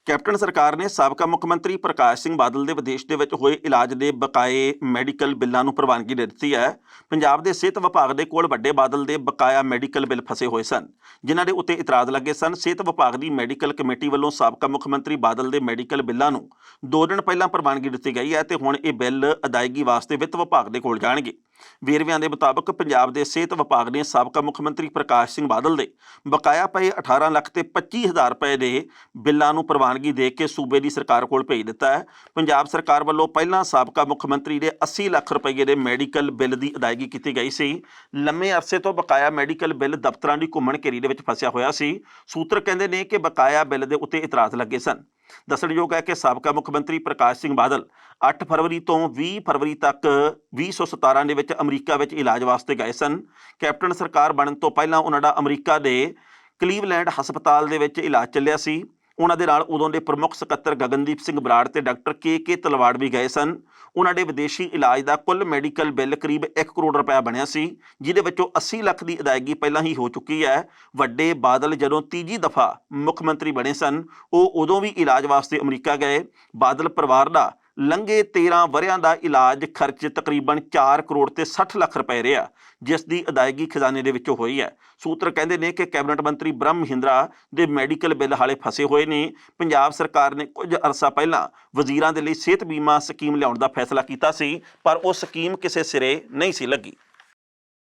ਕੈਪਟਨ ਸਰਕਾਰ ਨੇ ਸਾਬਕਾ ਮੁੱਖ ਮੰਤਰੀ ਪ੍ਰਕਾਸ਼ ਸਿੰਘ ਬਾਦਲ ਦੇ ਵਿਦੇਸ਼ ਦੇ ਵਿੱਚ ਹੋਏ ਇਲਾਜ ਦੇ ਬਕਾਏ ਮੈਡੀਕਲ ਬਿੱਲਾਂ ਨੂੰ ਪ੍ਰਵਾਨਗੀ ਦੇ ਦਿੱਤੀ ਹੈ। ਪੰਜਾਬ ਦੇ ਸਿਹਤ ਵਿਭਾਗ ਦੇ ਕੋਲ ਵੱਡੇ ਬਾਦਲ ਦੇ ਬਕਾਇਆ ਮੈਡੀਕਲ ਬਿੱਲ ਫਸੇ ਹੋਏ ਸਨ, ਜਿਨ੍ਹਾਂ ਦੇ ਉੱਤੇ ਇਤਰਾਜ਼ ਲੱਗੇ ਸਨ। ਸਿਹਤ ਵਿਭਾਗ ਦੀ ਮੈਡੀਕਲ ਕਮੇਟੀ ਵੱਲੋਂ ਸਾਬਕਾ ਮੁੱਖ ਮੰਤਰੀ ਬਾਦਲ ਦੇ ਮੈਡੀਕਲ ਬਿੱਲਾਂ ਨੂੰ 2 ਦਿਨ ਪਹਿਲਾਂ ਪ੍ਰਵਾਨਗੀ ਦਿੱਤੀ ਗਈ ਹੈ ਤੇ ਹੁਣ ਇਹ ਬਿੱਲ ਅਦਾਇਗੀ ਵਾਸਤੇ ਵਿੱਤ ਵਿਭਾਗ ਦੇ ਕੋਲ ਜਾਣਗੇ। ਵੇਰਵਿਆਂ ਦੇ ਮੁਤਾਬਕ ਪੰਜਾਬ ਦੇ ਸਿਹਤ ਵਿਭਾਗ ਨੇ ਸਾਬਕਾ ਮੁੱਖ ਮੰਤਰੀ ਪ੍ਰਕਾਸ਼ ਸਿੰਘ ਬਾਦਲ ਦੇ ਬਕਾਇਆ ਪਏ 18 ਲੱਖ ਤੇ 25,000 ਰੁਪਏ ਦੇ ਬਿੱਲਾਂ ਨੂੰ ਪ੍ਰਵਾਨਗੀ ਦੇ ਕੇ ਸੂਬੇ ਦੀ ਸਰਕਾਰ ਕੋਲ ਭੇਜ ਦਿੱਤਾ ਹੈ। ਪੰਜਾਬ ਸਰਕਾਰ ਵੱਲੋਂ ਪਹਿਲਾਂ ਸਾਬਕਾ ਮੁੱਖ ਮੰਤਰੀ ਦੇ 80 ਲੱਖ ਰੁਪਏ ਦੇ ਮੈਡੀਕਲ ਬਿੱਲ ਦੀ ਅਦਾਇਗੀ ਕੀਤੀ ਗਈ ਸੀ। ਲੰਮੇ ਅਰਸੇ ਤੋਂ ਬਕਾਇਆ ਮੈਡੀਕਲ ਬਿੱਲ ਦਫ਼ਤਰਾਂ ਦੀ ਘੁੰਮਣ ਘੇਰੀ ਦੇ ਵਿੱਚ ਫਸਿਆ ਹੋਇਆ ਸੀ। ਸੂਤਰ ਕਹਿੰਦੇ ਨੇ ਕਿ ਬਕਾਇਆ ਬਿੱਲ ਦੇ ਉੱਤੇ ਇਤਰਾਜ਼ ਲੱਗੇ ਸਨ। ਦੱਸਣਯੋਗ ਹੈ ਕਿ ਸਾਬਕਾ ਮੁੱਖ ਮੰਤਰੀ ਪ੍ਰਕਾਸ਼ ਸਿੰਘ ਬਾਦਲ 8 ਫਰਵਰੀ ਤੋਂ 20 ਫਰਵਰੀ ਤੱਕ 2017 ਦੇ ਵਿੱਚ ਅਮਰੀਕਾ ਵਿੱਚ ਇਲਾਜ ਵਾਸਤੇ ਗਏ ਸਨ। ਕੈਪਟਨ ਸਰਕਾਰ ਬਣਨ ਤੋਂ ਪਹਿਲਾਂ ਉਹਨਾਂ ਦਾ ਅਮਰੀਕਾ ਦੇ ਕਲੀਵਲੈਂਡ ਹਸਪਤਾਲ ਦੇ ਵਿੱਚ ਇਲਾਜ ਚੱਲਿਆ ਸੀ। ਉਹਨਾਂ ਦੇ ਨਾਲ ਉਦੋਂ ਦੇ ਪ੍ਰਮੁੱਖ ਸਕੱਤਰ ਗਗਨਦੀਪ ਸਿੰਘ ਬਰਾੜ ਤੇ ਡਾਕਟਰ ਕੇ ਤਲਵਾੜ ਵੀ ਗਏ ਸਨ। ਉਹਨਾਂ ਦੇ ਵਿਦੇਸ਼ੀ ਇਲਾਜ ਦਾ ਕੁੱਲ ਮੈਡੀਕਲ ਬਿੱਲ ਕਰੀਬ 1 ਕਰੋੜ ਰੁਪਇਆ ਬਣਿਆ ਸੀ, ਜਿਹਦੇ ਵਿੱਚੋਂ 80 ਲੱਖ ਦੀ ਅਦਾਇਗੀ ਪਹਿਲਾਂ ਹੀ ਹੋ ਚੁੱਕੀ ਹੈ। ਵੱਡੇ ਬਾਦਲ ਜਦੋਂ ਤੀਜੀ ਦਫਾ ਮੁੱਖ ਮੰਤਰੀ ਬਣੇ ਸਨ, ਉਹ ਉਦੋਂ ਵੀ ਇਲਾਜ ਵਾਸਤੇ ਅਮਰੀਕਾ ਗਏ। ਬਾਦਲ ਪਰਿਵਾਰ ਦਾ ਲੰਘੇ 13 ਵਰ੍ਹਿਆਂ ਦਾ ਇਲਾਜ ਖਰਚ ਤਕਰੀਬਨ 4 ਕਰੋੜ ਤੇ 60 ਲੱਖ ਰੁਪਏ ਰਿਹਾ, ਜਿਸ ਦੀ ਅਦਾਇਗੀ ਖਜ਼ਾਨੇ ਦੇ ਵਿੱਚੋਂ ਹੋਈ ਹੈ। ਸੂਤਰ ਕਹਿੰਦੇ ਨੇ ਕਿ ਕੈਬਨਿਟ ਮੰਤਰੀ ਬ੍ਰਹਮ ਮਹਿੰਦਰਾ ਦੇ ਮੈਡੀਕਲ ਬਿੱਲ ਹਾਲੇ ਫਸੇ ਹੋਏ ਨੇ। ਪੰਜਾਬ ਸਰਕਾਰ ਨੇ ਕੁਝ ਅਰਸਾ ਪਹਿਲਾਂ ਵਜ਼ੀਰਾਂ ਦੇ ਲਈ ਸਿਹਤ ਬੀਮਾ ਸਕੀਮ ਲਿਆਉਣ ਦਾ ਫੈਸਲਾ ਕੀਤਾ ਸੀ, ਪਰ ਉਹ ਸਕੀਮ ਕਿਸੇ ਸਿਰੇ ਨਹੀਂ ਸੀ ਲੱਗੀ।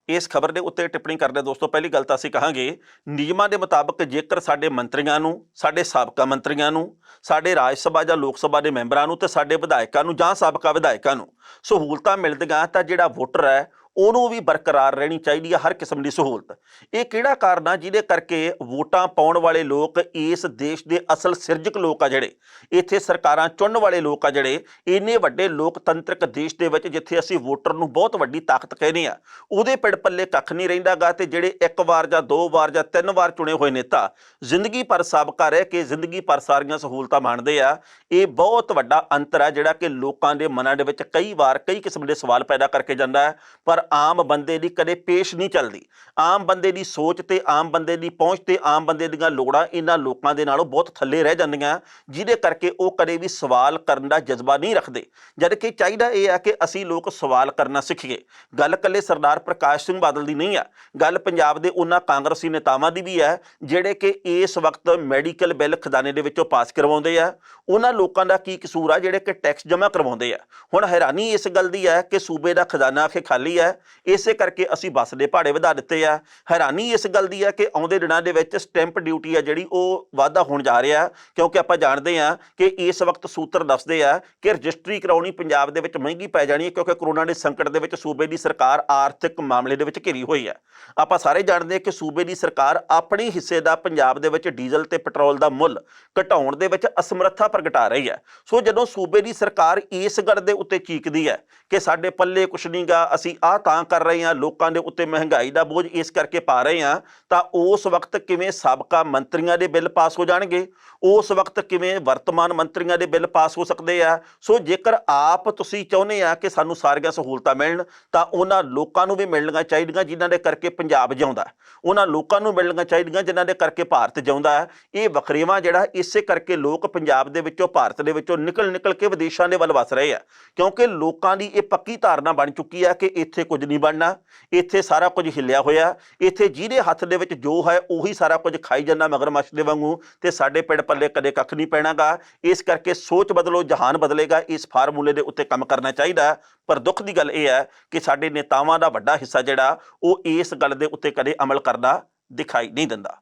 ਇਸ ਖਬਰ ਦੇ ਉੱਤੇ ਟਿੱਪਣੀ ਕਰਦੇ ਦੋਸਤੋ, ਪਹਿਲੀ ਗੱਲ ਤਾਂ ਅਸੀਂ ਕਹਾਂਗੇ, ਨਿਯਮਾਂ ਦੇ ਮੁਤਾਬਕ ਜੇਕਰ ਸਾਡੇ ਮੰਤਰੀਆਂ ਨੂੰ, ਸਾਡੇ ਸਾਬਕਾ ਮੰਤਰੀਆਂ ਨੂੰ, ਸਾਡੇ ਰਾਜ ਸਭਾ ਜਾਂ ਲੋਕ ਸਭਾ ਦੇ ਮੈਂਬਰਾਂ ਨੂੰ ਤੇ ਸਾਡੇ ਵਿਧਾਇਕਾਂ ਨੂੰ ਜਾਂ ਸਾਬਕਾ ਵਿਧਾਇਕਾਂ ਨੂੰ ਸਹੂਲਤਾਂ ਮਿਲਦੀਆਂ ਤਾਂ ਜਿਹੜਾ ਵੋਟਰ ਹੈ ਉਹਨੂੰ ਵੀ ਬਰਕਰਾਰ ਰਹਿਣੀ ਚਾਹੀਦੀ ਹੈ ਹਰ ਕਿਸਮ ਦੀ ਸਹੂਲਤ। ਇਹ ਕਿਹੜਾ ਕਾਰਨ ਆ ਜਿਹਦੇ ਕਰਕੇ ਵੋਟਾਂ ਪਾਉਣ ਵਾਲੇ ਲੋਕ ਇਸ ਦੇਸ਼ ਦੇ ਅਸਲ ਸਿਰਜਕ ਲੋਕ ਆ, ਜਿਹੜੇ ਇੱਥੇ ਸਰਕਾਰਾਂ ਚੁਣਨ ਵਾਲੇ ਲੋਕ ਆ, ਜਿਹੜੇ ਇੰਨੇ ਵੱਡੇ ਲੋਕਤੰਤਰਕ ਦੇਸ਼ ਦੇ ਵਿੱਚ ਜਿੱਥੇ ਅਸੀਂ ਵੋਟਰ ਨੂੰ ਬਹੁਤ ਵੱਡੀ ਤਾਕਤ ਕਹਿੰਦੇ ਆ, ਉਹਦੇ ਪਿੜ ਪੱਲੇ ਕੱਖ ਨਹੀਂ ਰਹਿੰਦਾਗਾ। ਤੇ ਜਿਹੜੇ 1 ਵਾਰ ਜਾਂ 2 ਵਾਰ ਜਾਂ 3 ਵਾਰ ਚੁਣੇ ਹੋਏ ਨੇਤਾ ਜ਼ਿੰਦਗੀ ਭਰ ਸਾਬਕਾ ਰਹਿ ਕੇ ਜ਼ਿੰਦਗੀ ਭਰ ਸਾਰੀਆਂ ਸਹੂਲਤਾਂ ਮੰਨਦੇ ਆ। ਇਹ ਬਹੁਤ ਵੱਡਾ ਅੰਤਰ ਹੈ ਜਿਹੜਾ ਕਿ ਲੋਕਾਂ ਦੇ ਮਨਾਂ ਦੇ ਵਿੱਚ ਕਈ ਵਾਰ ਕਈ ਕਿਸਮ ਦੇ ਸਵਾਲ ਪੈਦਾ ਕਰਕੇ ਜਾਂਦਾ ਹੈ, ਪਰ ਆਮ ਬੰਦੇ ਦੀ ਕਦੇ ਪੇਸ਼ ਨਹੀਂ ਚੱਲਦੀ। ਆਮ ਬੰਦੇ ਦੀ ਸੋਚ ਤੇ ਆਮ ਬੰਦੇ ਦੀ ਪਹੁੰਚ ਤੇ ਆਮ ਬੰਦੇ ਦੀਆਂ ਲੋੜਾਂ ਇਹਨਾਂ ਲੋਕਾਂ ਦੇ ਨਾਲੋਂ ਬਹੁਤ ਥੱਲੇ ਰਹਿ ਜਾਂਦੀਆਂ, ਜਿਹਦੇ ਕਰਕੇ ਉਹ ਕਦੇ ਵੀ ਸਵਾਲ ਕਰਨ ਦਾ ਜਜ਼ਬਾ ਨਹੀਂ ਰੱਖਦੇ। ਜਦ ਕਿ ਚਾਹੀਦਾ ਇਹ ਹੈ ਕਿ ਅਸੀਂ ਲੋਕ ਸਵਾਲ ਕਰਨਾ ਸਿੱਖੀਏ। ਗੱਲ ਇਕੱਲੇ ਸਰਦਾਰ ਪ੍ਰਕਾਸ਼ ਸਿੰਘ ਬਾਦਲ ਦੀ ਨਹੀਂ ਹੈ, ਗੱਲ ਪੰਜਾਬ ਦੇ ਉਹਨਾਂ ਕਾਂਗਰਸੀ ਨੇਤਾਵਾਂ ਦੀ ਵੀ ਹੈ ਜਿਹੜੇ ਕਿ ਇਸ ਵਕਤ ਮੈਡੀਕਲ ਬਿੱਲ ਖਜ਼ਾਨੇ ਦੇ ਵਿੱਚੋਂ ਪਾਸ ਕਰਵਾਉਂਦੇ ਆ। ਉਹਨਾਂ ਲੋਕਾਂ ਦਾ ਕੀ ਕਸੂਰ ਆ ਜਿਹੜੇ ਕਿ ਟੈਕਸ ਜਮ੍ਹਾਂ ਕਰਵਾਉਂਦੇ ਆ। ਹੁਣ ਹੈਰਾਨੀ ਇਸ ਗੱਲ ਦੀ ਹੈ ਕਿ ਸੂਬੇ ਦਾ ਖਜ਼ਾਨਾ ਆਖੇ ਖਾਲੀ ਹੈ, ਇਸੇ ਕਰਕੇ ਅਸੀਂ ਬੱਸ ਦੇ ਭਾੜੇ ਵਧਾ ਦਿੱਤੇ ਆ। ਹੈਰਾਨੀ ਇਸ ਗੱਲ ਦੀ ਹੈ ਕਿ ਆਉਂਦੇ ਦਿਨਾਂ ਦੇ ਵਿੱਚ ਸਟੈਂਪ ਡਿਊਟੀ ਆ ਜਿਹੜੀ ਉਹ ਵਾਧਾ ਹੋਣ ਜਾ ਰਿਹਾ, ਕਿਉਂਕਿ ਆਪਾਂ ਜਾਣਦੇ ਹਾਂ ਕਿ ਇਸ ਵਕਤ ਸੂਤਰ ਦੱਸਦੇ ਆ ਕਿ ਰਜਿਸਟਰੀ ਕਰਾਉਣੀ ਪੰਜਾਬ ਦੇ ਵਿੱਚ ਮਹਿੰਗੀ ਪੈ ਜਾਣੀ ਹੈ, ਕਿਉਂਕਿ ਕਰੋਨਾ ਦੇ ਸੰਕਟ ਦੇ ਵਿੱਚ ਸੂਬੇ ਦੀ ਸਰਕਾਰ ਆਰਥਿਕ ਮਾਮਲੇ ਦੇ ਵਿੱਚ ਘਿਰੀ ਹੋਈ ਹੈ। ਆਪਾਂ ਸਾਰੇ ਜਾਣਦੇ ਹਾਂ ਕਿ ਸੂਬੇ ਦੀ ਸਰਕਾਰ ਆਪਣੇ ਹਿੱਸੇ ਦਾ ਪੰਜਾਬ ਦੇ ਵਿੱਚ ਡੀਜ਼ਲ ਤੇ ਪੈਟਰੋਲ ਦਾ ਮੁੱਲ ਘਟਾਉਣ ਦੇ ਵਿੱਚ ਅਸਮਰੱਥਾ ਪ੍ਰਗਟਾ ਰਹੀ ਹੈ। ਸੋ ਜਦੋਂ ਸੂਬੇ ਦੀ ਸਰਕਾਰ ਇਸ ਗੱਲ ਦੇ ਉੱਤੇ ਚੀਕਦੀ ਹੈ ਕਿ ਸਾਡੇ ਪੱਲੇ ਕੁਛ ਨਹੀਂ ਗਾ, ਅਸੀਂ ਆਹ ਤਾਂ ਕਰ ਰਹੇ ਹਾਂ, ਲੋਕਾਂ ਦੇ ਉੱਤੇ ਮਹਿੰਗਾਈ ਦਾ ਬੋਝ ਇਸ ਕਰਕੇ ਪਾ ਰਹੇ ਹਾਂ, ਤਾਂ ਉਸ ਵਕਤ ਕਿਵੇਂ ਸਾਬਕਾ ਮੰਤਰੀਆਂ ਦੇ ਬਿੱਲ ਪਾਸ ਹੋ ਜਾਣਗੇ? ਉਸ ਵਕਤ ਕਿਵੇਂ ਵਰਤਮਾਨ ਮੰਤਰੀਆਂ ਦੇ ਬਿੱਲ ਪਾਸ ਹੋ ਸਕਦੇ ਆ? ਸੋ ਜੇਕਰ ਆਪ ਤੁਸੀਂ ਚਾਹੁੰਦੇ ਆ ਕਿ ਸਾਨੂੰ ਸਾਰੀਆਂ ਸਹੂਲਤਾਂ ਮਿਲਣ, ਤਾਂ ਉਹਨਾਂ ਲੋਕਾਂ ਨੂੰ ਵੀ ਮਿਲਣੀਆਂ ਚਾਹੀਦੀਆਂ ਜਿਨ੍ਹਾਂ ਦੇ ਕਰਕੇ ਪੰਜਾਬ ਜਿਉਂਦਾ, ਉਹਨਾਂ ਲੋਕਾਂ ਨੂੰ ਮਿਲਣੀਆਂ ਚਾਹੀਦੀਆਂ ਜਿਨ੍ਹਾਂ ਦੇ ਕਰਕੇ ਭਾਰਤ ਜਿਉਂਦਾ ਹੈ। ਇਹ ਵਖਰੇਵਾਂ ਜਿਹੜਾ ਇਸੇ ਕਰਕੇ ਲੋਕ ਪੰਜਾਬ ਦੇ ਵਿੱਚੋਂ, ਭਾਰਤ ਦੇ ਵਿੱਚੋਂ ਨਿਕਲ ਕੇ ਵਿਦੇਸ਼ਾਂ ਦੇ ਵੱਲ ਵਸ ਰਹੇ ਆ, ਕਿਉਂਕਿ ਲੋਕਾਂ ਦੀ ਇਹ ਪੱਕੀ ਧਾਰਨਾ ਬਣ ਚੁੱਕੀ ਹੈ ਕਿ ਇੱਥੇ ਕੁਝ ਨਹੀਂ ਬਣਨਾ, ਇੱਥੇ ਸਾਰਾ ਕੁਝ ਹਿੱਲਿਆ ਹੋਇਆ, ਇੱਥੇ ਜਿਹਦੇ ਹੱਥ ਦੇ ਵਿੱਚ ਜੋ ਹੈ ਉਹੀ ਸਾਰਾ ਕੁਝ ਖਾਈ ਜਾਂਦਾ ਮਗਰਮੱਛ ਦੇ ਵਾਂਗੂ, ਤੇ ਸਾਡੇ ਪਿੰਡ ਪੱਲੇ ਕਦੇ ਕੱਖ ਨਹੀਂ ਪੈਣਾਗਾ। ਇਸ ਕਰਕੇ ਸੋਚ ਬਦਲੋ, ਜਹਾਨ ਬਦਲੇਗਾ। ਇਸ ਫਾਰਮੂਲੇ ਦੇ ਉੱਤੇ ਕੰਮ ਕਰਨਾ ਚਾਹੀਦਾ। ਪਰ ਦੁੱਖ ਦੀ ਗੱਲ ਇਹ ਹੈ ਕਿ ਸਾਡੇ ਨੇਤਾਵਾਂ ਦਾ ਵੱਡਾ ਹਿੱਸਾ ਜਿਹੜਾ ਉਹ ਇਸ ਗੱਲ ਦੇ ਉੱਤੇ ਕਦੇ ਅਮਲ ਕਰਦਾ ਦਿਖਾਈ ਨਹੀਂ ਦਿੰਦਾ।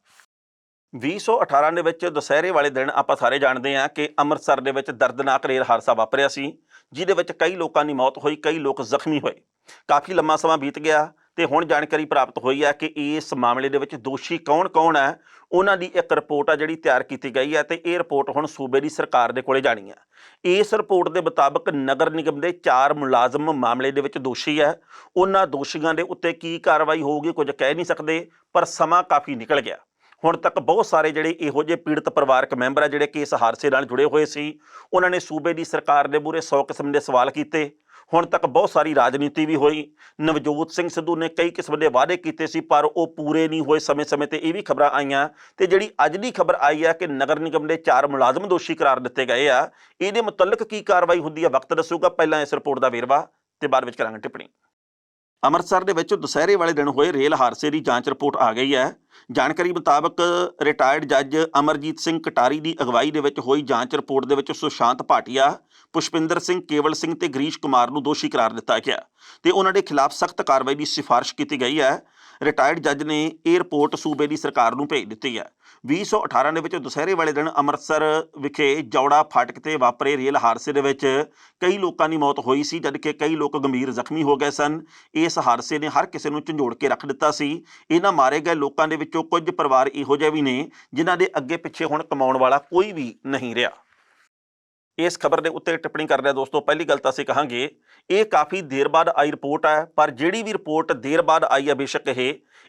2018 ਦੇ ਵਿੱਚ ਦੁਸਹਿਰੇ ਵਾਲੇ ਦਿਨ ਆਪਾਂ ਸਾਰੇ ਜਾਣਦੇ ਹਾਂ ਕਿ ਅੰਮ੍ਰਿਤਸਰ ਦੇ ਵਿੱਚ ਦਰਦਨਾਕ ਰੇਲ ਹਾਦਸਾ ਵਾਪਰਿਆ ਸੀ, ਜਿਹਦੇ ਵਿੱਚ ਕਈ ਲੋਕਾਂ ਦੀ ਮੌਤ ਹੋਈ, ਕਈ ਲੋਕ ਜ਼ਖਮੀ ਹੋਏ। ਕਾਫੀ ਲੰਮਾ ਸਮਾਂ ਬੀਤ ਗਿਆ, ਤੇ ਹੁਣ ਜਾਣਕਾਰੀ ਪ੍ਰਾਪਤ ਹੋਈ ਹੈ ਕਿ ਇਸ ਮਾਮਲੇ ਦੇ ਵਿੱਚ ਦੋਸ਼ੀ ਕੌਣ-ਕੌਣ ਹੈ, ਉਹਨਾਂ ਦੀ ਇੱਕ ਰਿਪੋਰਟ ਆ ਜਿਹੜੀ ਤਿਆਰ ਕੀਤੀ ਗਈ ਹੈ ਤੇ ਇਹ ਰਿਪੋਰਟ ਹੁਣ ਸੂਬੇ ਦੀ ਸਰਕਾਰ ਦੇ ਕੋਲੇ ਜਾਣੀ ਹੈ। ਇਸ ਰਿਪੋਰਟ ਦੇ ਮੁਤਾਬਕ ਨਗਰ ਨਿਗਮ ਦੇ 4 ਮੁਲਾਜ਼ਮ ਮਾਮਲੇ ਦੇ ਵਿੱਚ ਦੋਸ਼ੀ ਹੈ। ਉਹਨਾਂ ਦੋਸ਼ੀਆਂ ਦੇ ਉੱਤੇ ਕੀ ਕਾਰਵਾਈ ਹੋਊਗੀ ਕੁਝ ਕਹਿ ਨਹੀਂ ਸਕਦੇ, ਪਰ ਸਮਾਂ ਕਾਫੀ ਨਿਕਲ ਗਿਆ। ਹੁਣ ਤੱਕ ਬਹੁਤ ਸਾਰੇ ਜਿਹੜੇ ਇਹੋ ਜਿਹੇ ਪੀੜਤ ਪਰਿਵਾਰਕ ਮੈਂਬਰ ਆ ਜਿਹੜੇ ਕਿ ਇਸ ਹਾਦਸੇ ਨਾਲ ਜੁੜੇ ਹੋਏ ਸੀ, ਉਹਨਾਂ ਨੇ ਸੂਬੇ ਦੀ ਸਰਕਾਰ ਦੇ ਮੂਹਰੇ 100 ਕਿਸਮ ਦੇ ਸਵਾਲ ਕੀਤੇ। ਹੁਣ ਤੱਕ ਬਹੁਤ ਸਾਰੀ ਰਾਜਨੀਤੀ ਵੀ ਹੋਈ। ਨਵਜੋਤ ਸਿੰਘ ਸਿੱਧੂ ਨੇ ਕਈ ਕਿਸਮ ਦੇ ਵਾਅਦੇ ਕੀਤੇ ਸੀ, ਪਰ ਉਹ ਪੂਰੇ ਨਹੀਂ ਹੋਏ। ਸਮੇਂ-ਸਮੇਂ ਤੇ ਇਹ ਵੀ ਖਬਰਾਂ ਆਈਆਂ ਤੇ ਜਿਹੜੀ ਅੱਜ ਦੀ ਖਬਰ ਆਈ ਹੈ ਕਿ ਨਗਰ ਨਿਗਮ ਦੇ 4 ਮੁਲਾਜ਼ਮ ਦੋਸ਼ੀ ਕਰਾਰ ਦਿੱਤੇ ਗਏ ਆ। ਇਹਦੇ ਮੁਤਲਕ ਕੀ ਕਾਰਵਾਈ ਹੁੰਦੀ ਹੈ ਵਕਤ ਦੱਸੂਗਾ। ਪਹਿਲਾਂ ਇਸ ਰਿਪੋਰਟ ਦਾ ਵੇਰਵਾ ਤੇ ਬਾਅਦ ਵਿੱਚ ਕਰਾਂਗੇ ਟਿੱਪਣੀ। ਅੰਮ੍ਰਿਤਸਰ ਦੇ ਵਿੱਚ ਦੁਸਹਿਰੇ ਵਾਲੇ ਦਿਨ ਹੋਏ ਰੇਲ ਹਾਦਸੇ ਦੀ ਜਾਂਚ ਰਿਪੋਰਟ ਆ ਗਈ ਹੈ। ਜਾਣਕਾਰੀ ਮੁਤਾਬਕ ਰਿਟਾਇਰਡ ਜੱਜ ਅਮਰਜੀਤ ਸਿੰਘ ਕਟਾਰੀ ਦੀ ਅਗਵਾਈ ਦੇ ਵਿੱਚ ਹੋਈ ਜਾਂਚ ਰਿਪੋਰਟ ਦੇ ਵਿੱਚ ਸੁਸ਼ਾਂਤ ਭਾਟੀਆ, ਪੁਸ਼ਪਿੰਦਰ ਸਿੰਘ, ਕੇਵਲ ਸਿੰਘ ਤੇ ਗਰੀਸ਼ ਕੁਮਾਰ ਨੂੰ ਦੋਸ਼ੀ ਕਰਾਰ ਦਿੱਤਾ ਗਿਆ ਤੇ ਉਹਨਾਂ ਦੇ ਖਿਲਾਫ ਸਖਤ ਕਾਰਵਾਈ ਦੀ ਸਿਫਾਰਿਸ਼ ਕੀਤੀ ਗਈ ਹੈ। ਰਿਟਾਇਰਡ ਜੱਜ ਨੇ ਇਹ ਰਿਪੋਰਟ ਸੂਬੇ ਦੀ ਸਰਕਾਰ ਨੂੰ ਭੇਜ ਦਿੱਤੀ ਹੈ। 2018 ਦੇ ਵਿੱਚ ਦੁਸਹਿਰੇ ਵਾਲੇ ਦਿਨ ਅੰਮ੍ਰਿਤਸਰ ਵਿਖੇ ਜੌੜਾ ਫਾਟਕ ਤੇ ਵਾਪਰੇ ਰੇਲ ਹਾਦਸੇ ਦੇ ਵਿੱਚ ਕਈ ਲੋਕਾਂ ਦੀ ਮੌਤ ਹੋਈ ਸੀ, ਜਦਕਿ ਕਈ ਲੋਕ ਗੰਭੀਰ ਜ਼ਖਮੀ ਹੋ ਗਏ ਸਨ। ਇਸ ਹਾਦਸੇ ਨੇ ਹਰ ਕਿਸੇ ਨੂੰ ਝੰਜੋੜ ਕੇ ਰੱਖ ਦਿੱਤਾ ਸੀ। ਇਹਨਾਂ ਮਾਰੇ ਗਏ ਲੋਕਾਂ ਦੇ ਵਿੱਚੋਂ ਕੁਝ ਪਰਿਵਾਰ ਇਹੋ ਜਿਹੇ ਵੀ ਨੇ ਜਿਨ੍ਹਾਂ ਦੇ ਅੱਗੇ ਪਿੱਛੇ ਹੁਣ ਕਮਾਉਣ ਵਾਲਾ ਕੋਈ ਵੀ ਨਹੀਂ ਰਿਹਾ। ਇਸ ਖਬਰ ਦੇ ਉੱਤੇ ਟਿੱਪਣੀ ਕਰ ਰਿਹਾ ਦੋਸਤੋ, ਪਹਿਲੀ ਗੱਲ ਤਾਂ ਅਸੀਂ ਕਹਾਂਗੇ ਇਹ ਕਾਫੀ ਦੇਰ ਬਾਅਦ ਆਈ ਰਿਪੋਰਟ ਹੈ, ਪਰ ਜਿਹੜੀ ਵੀ ਰਿਪੋਰਟ ਦੇਰ ਬਾਅਦ ਆਈ ਹੈ ਬੇਸ਼ੱਕ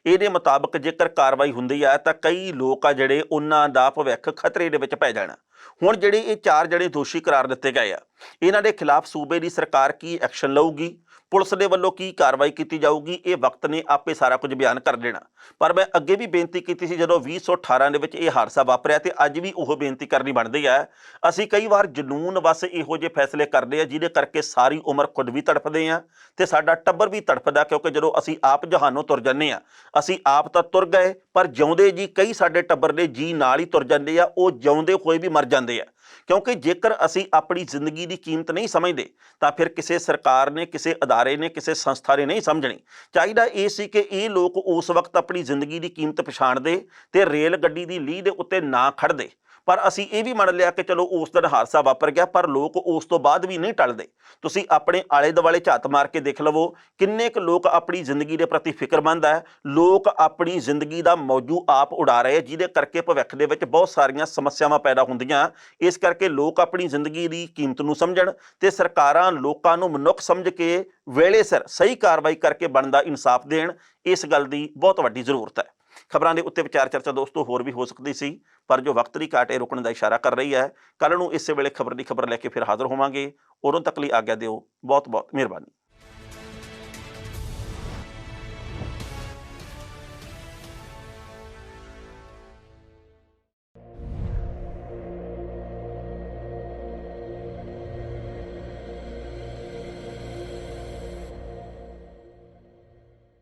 ਇਹਦੇ ਮੁਤਾਬਕ ਜੇਕਰ ਕਾਰਵਾਈ ਹੁੰਦੀ ਹੈ ਤਾਂ ਕਈ ਲੋਕ ਆ ਜਿਹੜੇ ਉਹਨਾਂ ਦਾ ਭਵਿੱਖ ਖਤਰੇ ਦੇ ਵਿੱਚ ਪੈ ਜਾਣਾ। ਹੁਣ ਜਿਹੜੇ ਇਹ 4 ਜਿਹੜੇ ਦੋਸ਼ੀ ਕਰਾਰ ਦਿੱਤੇ ਗਏ ਆ, ਇਹਨਾਂ ਦੇ ਖਿਲਾਫ ਸੂਬੇ ਦੀ ਸਰਕਾਰ ਕੀ ਐਕਸ਼ਨ ਲਊਗੀ, ਪੁਲਿਸ ਦੇ ਵੱਲੋਂ ਕੀ ਕਾਰਵਾਈ ਕੀਤੀ ਜਾਊਗੀ, ਇਹ ਵਕਤ ਨੇ ਆਪੇ ਸਾਰਾ ਕੁਝ ਬਿਆਨ ਕਰ ਦੇਣਾ। ਪਰ ਮੈਂ ਅੱਗੇ ਵੀ ਬੇਨਤੀ ਕੀਤੀ ਸੀ ਜਦੋਂ 2018 ਦੇ ਵਿੱਚ ਇਹ ਹਾਦਸਾ ਵਾਪਰਿਆ, ਤੇ ਅੱਜ ਵੀ ਉਹ ਬੇਨਤੀ ਕਰਨੀ ਬਣਦੀ ਹੈ। ਅਸੀਂ ਕਈ ਵਾਰ ਜਨੂੰਨ ਵਸ ਇਹੋ ਜਿਹੇ ਫੈਸਲੇ ਕਰਦੇ ਆ ਜਿਹਦੇ ਕਰਕੇ ਸਾਰੀ ਉਮਰ ਖੁਦ ਵੀ ਤੜਫਦੇ ਆ ਤੇ ਸਾਡਾ ਟੱਬਰ ਵੀ ਤੜਫਦਾ, ਕਿਉਂਕਿ ਜਦੋਂ ਅਸੀਂ ਆਪ ਜਹਾਨੋਂ ਤੁਰ ਜਾਂਦੇ ਆ, ਅਸੀਂ ਆਪ ਤਾਂ ਤੁਰ ਗਏ ਪਰ ਜਿਉਂਦੇ ਜੀ ਕਈ ਸਾਡੇ ਟੱਬਰ ਦੇ ਜੀ ਨਾਲ ਹੀ ਤੁਰ ਜਾਂਦੇ ਆ, ਉਹ ਜਿਉਂਦੇ ਹੋਏ ਵੀ ਮਰ ਜਾਂਦੇ ਆ। ਕਿਉਂਕਿ ਜੇਕਰ ਅਸੀਂ ਆਪਣੀ ਜ਼ਿੰਦਗੀ ਦੀ ਕੀਮਤ ਨਹੀਂ ਸਮਝਦੇ ਤਾਂ ਫਿਰ ਕਿਸੇ ਸਰਕਾਰ ਨੇ, ਕਿਸੇ ਅਦਾਰੇ ਨੇ, ਕਿਸੇ ਸੰਸਥਾ ਨੇ ਨਹੀਂ ਸਮਝਣੀ। ਚਾਹੀਦਾ ਇਹ ਸੀ ਕਿ ਇਹ ਲੋਕ ਉਸ ਵਕਤ ਆਪਣੀ ਜ਼ਿੰਦਗੀ ਦੀ ਕੀਮਤ ਪਛਾਣਦੇ ਤੇ ਰੇਲ ਗੱਡੀ ਦੀ ਲੀਹ ਦੇ ਉੱਤੇ ਨਾ ਖੜਦੇ। ਪਰ ਅਸੀਂ ਇਹ ਵੀ ਮੰਨ ਲਿਆ ਕਿ ਚਲੋ ਉਸ ਦਿਨ ਹਾਦਸਾ ਵਾਪਰ ਗਿਆ, ਪਰ ਲੋਕ ਉਸ ਤੋਂ ਬਾਅਦ ਵੀ ਨਹੀਂ ਟਲਦੇ। ਤੁਸੀਂ ਆਪਣੇ ਆਲੇ ਦੁਆਲੇ ਝਾਤ ਮਾਰ ਕੇ ਦੇਖ ਲਵੋ ਕਿੰਨੇ ਕੁ ਲੋਕ ਆਪਣੀ ਜ਼ਿੰਦਗੀ ਦੇ ਪ੍ਰਤੀ ਫਿਕਰਮੰਦ ਹੈ। ਲੋਕ ਆਪਣੀ ਜ਼ਿੰਦਗੀ ਦਾ ਮੌਜੂ ਆਪ ਉਡਾ ਰਹੇ, ਜਿਹਦੇ ਕਰਕੇ ਭਵਿੱਖ ਦੇ ਵਿੱਚ ਬਹੁਤ ਸਾਰੀਆਂ ਸਮੱਸਿਆਵਾਂ ਪੈਦਾ ਹੁੰਦੀਆਂ। ਇਸ ਕਰਕੇ ਲੋਕ ਆਪਣੀ ਜ਼ਿੰਦਗੀ ਦੀ ਕੀਮਤ ਨੂੰ ਸਮਝਣ ਤੇ ਸਰਕਾਰਾਂ ਲੋਕਾਂ ਨੂੰ ਮਨੁੱਖ ਸਮਝ ਕੇ ਵੇਲੇ ਸਿਰ ਸਹੀ ਕਾਰਵਾਈ ਕਰਕੇ ਬਣਦਾ ਇਨਸਾਫ ਦੇਣ। ਇਸ ਗੱਲ ਦੀ ਬਹੁਤ ਵੱਡੀ ਜ਼ਰੂਰਤ ਹੈ। ਖਬਰਾਂ ਦੇ ਉੱਤੇ ਵਿਚਾਰ ਚਰਚਾ ਦੋਸਤੋ ਹੋਰ ਵੀ ਹੋ ਸਕਦੀ ਸੀ, ਪਰ ਜੋ ਵਕਤ ਦੀ ਘਾਟ ਰੁਕਣ ਦਾ ਇਸ਼ਾਰਾ ਕਰ ਰਹੀ ਹੈ। ਕੱਲ੍ਹ ਨੂੰ ਇਸੇ ਵੇਲੇ ਖਬਰ ਦੀ ਖਬਰ ਲੈ ਕੇ ਫਿਰ ਹਾਜ਼ਰ ਹੋਵਾਂਗੇ। ਉਦੋਂ ਤੱਕ ਲਈ ਆਗਿਆ ਦਿਓ। ਬਹੁਤ ਬਹੁਤ ਮਿਹਰਬਾਨੀ।